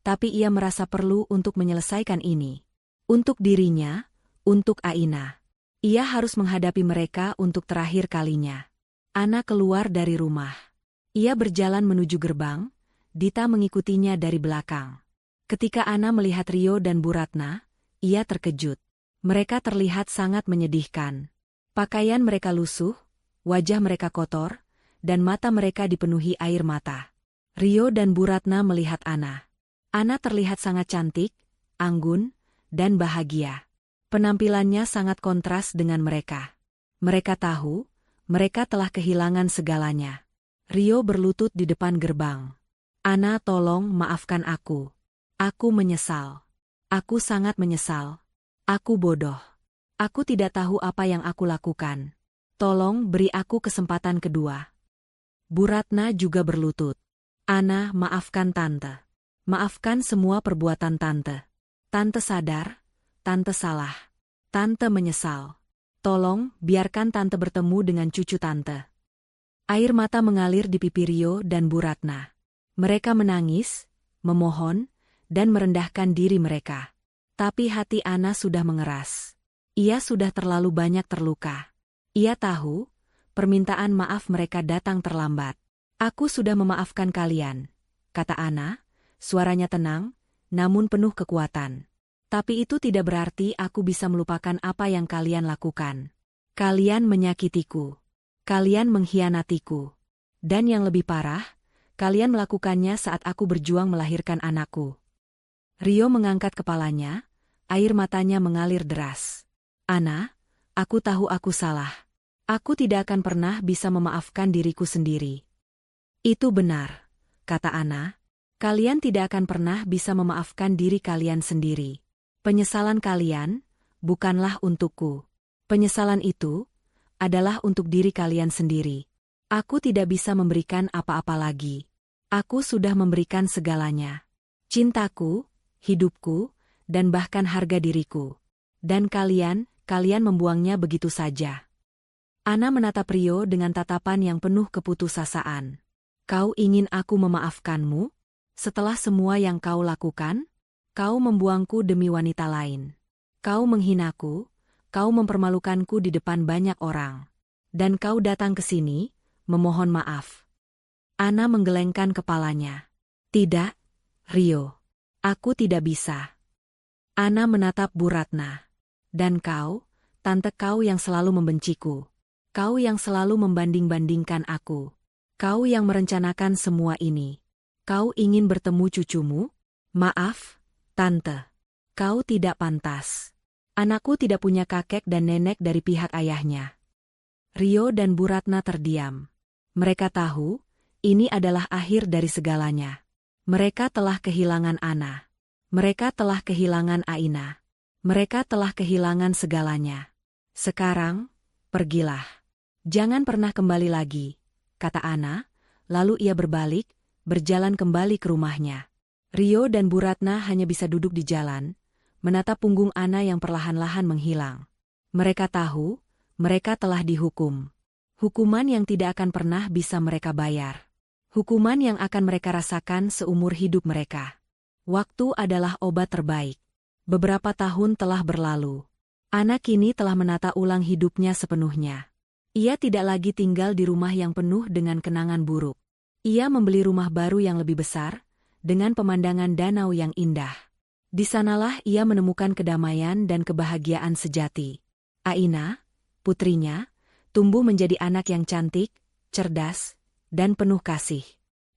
tapi ia merasa perlu untuk menyelesaikan ini. Untuk dirinya, untuk Aina. Ia harus menghadapi mereka untuk terakhir kalinya. Ana keluar dari rumah. Ia berjalan menuju gerbang, Dita mengikutinya dari belakang. Ketika Ana melihat Rio dan Bu Ratna, ia terkejut. Mereka terlihat sangat menyedihkan. Pakaian mereka lusuh, wajah mereka kotor, dan mata mereka dipenuhi air mata. Rio dan Bu Ratna melihat Ana. Ana terlihat sangat cantik, anggun, dan bahagia. Penampilannya sangat kontras dengan mereka. Mereka tahu, mereka telah kehilangan segalanya. Rio berlutut di depan gerbang. "Ana, tolong maafkan aku. Aku menyesal. Aku sangat menyesal. Aku bodoh. Aku tidak tahu apa yang aku lakukan. Tolong beri aku kesempatan kedua." Bu Ratna juga berlutut. "Ana, maafkan Tante. Maafkan semua perbuatan Tante. Tante sadar, Tante salah. Tante menyesal. Tolong, biarkan Tante bertemu dengan cucu Tante." Air mata mengalir di pipi Rio dan Bu Ratna. Mereka menangis, memohon, dan merendahkan diri mereka. Tapi hati Ana sudah mengeras. Ia sudah terlalu banyak terluka. Ia tahu, permintaan maaf mereka datang terlambat. "Aku sudah memaafkan kalian," kata Ana, suaranya tenang, namun penuh kekuatan. "Tapi itu tidak berarti aku bisa melupakan apa yang kalian lakukan. Kalian menyakitiku. Kalian mengkhianatiku. Dan yang lebih parah, kalian melakukannya saat aku berjuang melahirkan anakku." Rio mengangkat kepalanya, air matanya mengalir deras. "Ana, aku tahu aku salah. Aku tidak akan pernah bisa memaafkan diriku sendiri." "Itu benar," kata Ana. "Kalian tidak akan pernah bisa memaafkan diri kalian sendiri. Penyesalan kalian bukanlah untukku. Penyesalan itu adalah untuk diri kalian sendiri. Aku tidak bisa memberikan apa-apa lagi. Aku sudah memberikan segalanya. Cintaku, hidupku, dan bahkan harga diriku. Dan kalian membuangnya begitu saja." Ana menatap Rio dengan tatapan yang penuh keputusasaan. "Kau ingin aku memaafkanmu? Setelah semua yang kau lakukan? Kau membuangku demi wanita lain. Kau menghinaku, kau mempermalukanku di depan banyak orang. Dan kau datang ke sini, memohon maaf." Ana menggelengkan kepalanya. Tidak, Rio. Aku tidak bisa. Ana menatap Bu Ratna. Dan kau, tante kau yang selalu membenciku. Kau yang selalu membanding-bandingkan aku. Kau yang merencanakan semua ini. Kau ingin bertemu cucumu? Maaf, tante. Kau tidak pantas. Anakku tidak punya kakek dan nenek dari pihak ayahnya. Rio dan Bu Ratna terdiam. Mereka tahu, ini adalah akhir dari segalanya. Mereka telah kehilangan Ana. Mereka telah kehilangan Aina. Mereka telah kehilangan segalanya. Sekarang, pergilah. Jangan pernah kembali lagi, kata Ana, lalu ia berbalik, berjalan kembali ke rumahnya. Rio dan Bu Ratna hanya bisa duduk di jalan, menatap punggung Ana yang perlahan-lahan menghilang. Mereka tahu, mereka telah dihukum. Hukuman yang tidak akan pernah bisa mereka bayar. Hukuman yang akan mereka rasakan seumur hidup mereka. Waktu adalah obat terbaik. Beberapa tahun telah berlalu. Ana kini telah menata ulang hidupnya sepenuhnya. Ia tidak lagi tinggal di rumah yang penuh dengan kenangan buruk. Ia membeli rumah baru yang lebih besar, dengan pemandangan danau yang indah. Di sanalah ia menemukan kedamaian dan kebahagiaan sejati. Aina, putrinya, tumbuh menjadi anak yang cantik, cerdas, dan penuh kasih.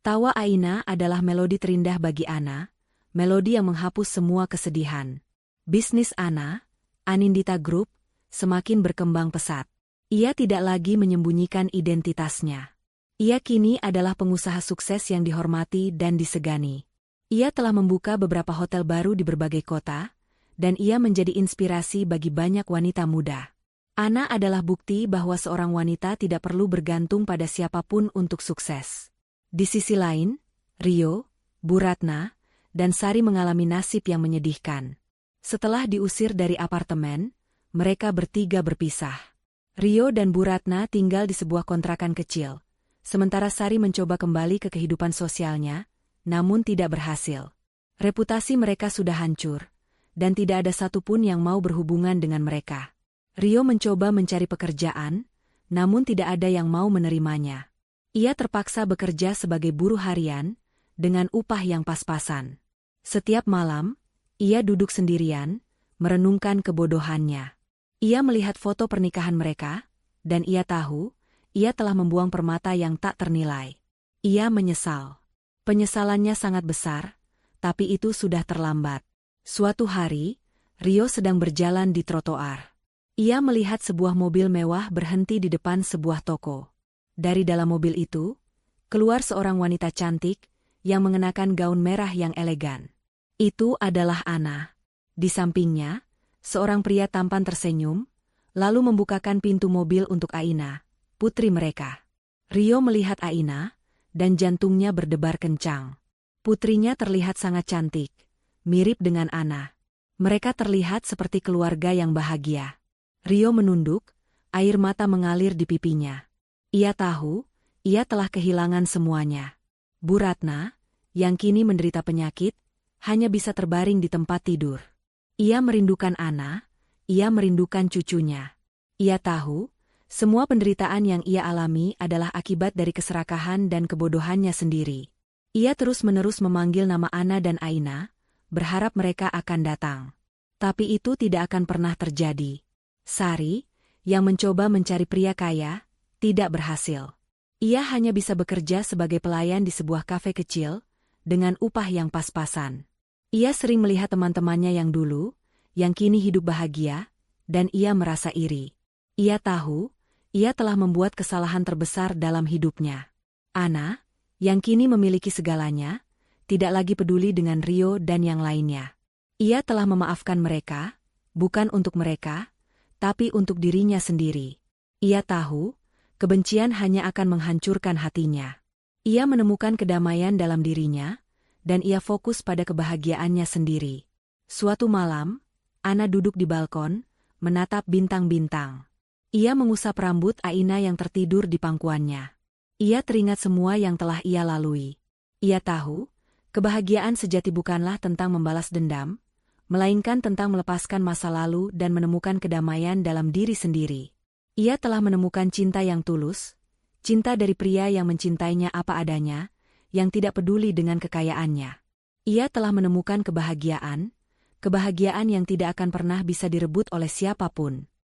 Tawa Aina adalah melodi terindah bagi Ana, melodi yang menghapus semua kesedihan. Bisnis Ana, Anindita Group, semakin berkembang pesat. Ia tidak lagi menyembunyikan identitasnya. Ia kini adalah pengusaha sukses yang dihormati dan disegani. Ia telah membuka beberapa hotel baru di berbagai kota, dan ia menjadi inspirasi bagi banyak wanita muda. Ana adalah bukti bahwa seorang wanita tidak perlu bergantung pada siapapun untuk sukses. Di sisi lain, Rio, Bu Ratna, dan Sari mengalami nasib yang menyedihkan. Setelah diusir dari apartemen, mereka bertiga berpisah. Rio dan Bu Ratna tinggal di sebuah kontrakan kecil, sementara Sari mencoba kembali ke kehidupan sosialnya, namun tidak berhasil. Reputasi mereka sudah hancur, dan tidak ada satupun yang mau berhubungan dengan mereka. Rio mencoba mencari pekerjaan, namun tidak ada yang mau menerimanya. Ia terpaksa bekerja sebagai buruh harian, dengan upah yang pas-pasan. Setiap malam, ia duduk sendirian, merenungkan kebodohannya. Ia melihat foto pernikahan mereka, dan ia tahu, ia telah membuang permata yang tak ternilai. Ia menyesal. Penyesalannya sangat besar, tapi itu sudah terlambat. Suatu hari, Rio sedang berjalan di trotoar. Ia melihat sebuah mobil mewah berhenti di depan sebuah toko. Dari dalam mobil itu, keluar seorang wanita cantik, yang mengenakan gaun merah yang elegan. Itu adalah Ana. Di sampingnya, seorang pria tampan tersenyum, lalu membukakan pintu mobil untuk Aina, putri mereka. Rio melihat Aina, dan jantungnya berdebar kencang. Putrinya terlihat sangat cantik, mirip dengan Ana. Mereka terlihat seperti keluarga yang bahagia. Rio menunduk, air mata mengalir di pipinya. Ia tahu, ia telah kehilangan semuanya. Bu Ratna, yang kini menderita penyakit, hanya bisa terbaring di tempat tidur. Ia merindukan Ana, ia merindukan cucunya. Ia tahu, semua penderitaan yang ia alami adalah akibat dari keserakahan dan kebodohannya sendiri. Ia terus-menerus memanggil nama Ana dan Aina, berharap mereka akan datang. Tapi itu tidak akan pernah terjadi. Sari, yang mencoba mencari pria kaya, tidak berhasil. Ia hanya bisa bekerja sebagai pelayan di sebuah kafe kecil, dengan upah yang pas-pasan. Ia sering melihat teman-temannya yang dulu, yang kini hidup bahagia, dan ia merasa iri. Ia tahu, ia telah membuat kesalahan terbesar dalam hidupnya. Ana, yang kini memiliki segalanya, tidak lagi peduli dengan Rio dan yang lainnya. Ia telah memaafkan mereka, bukan untuk mereka, tapi untuk dirinya sendiri. Ia tahu, kebencian hanya akan menghancurkan hatinya. Ia menemukan kedamaian dalam dirinya, dan ia fokus pada kebahagiaannya sendiri. Suatu malam, Ana duduk di balkon, menatap bintang-bintang. Ia mengusap rambut Aina yang tertidur di pangkuannya. Ia teringat semua yang telah ia lalui. Ia tahu, kebahagiaan sejati bukanlah tentang membalas dendam, melainkan tentang melepaskan masa lalu dan menemukan kedamaian dalam diri sendiri. Ia telah menemukan cinta yang tulus, cinta dari pria yang mencintainya apa adanya, yang tidak peduli dengan kekayaannya. Ia telah menemukan kebahagiaan yang tidak akan pernah bisa direbut oleh siapapun.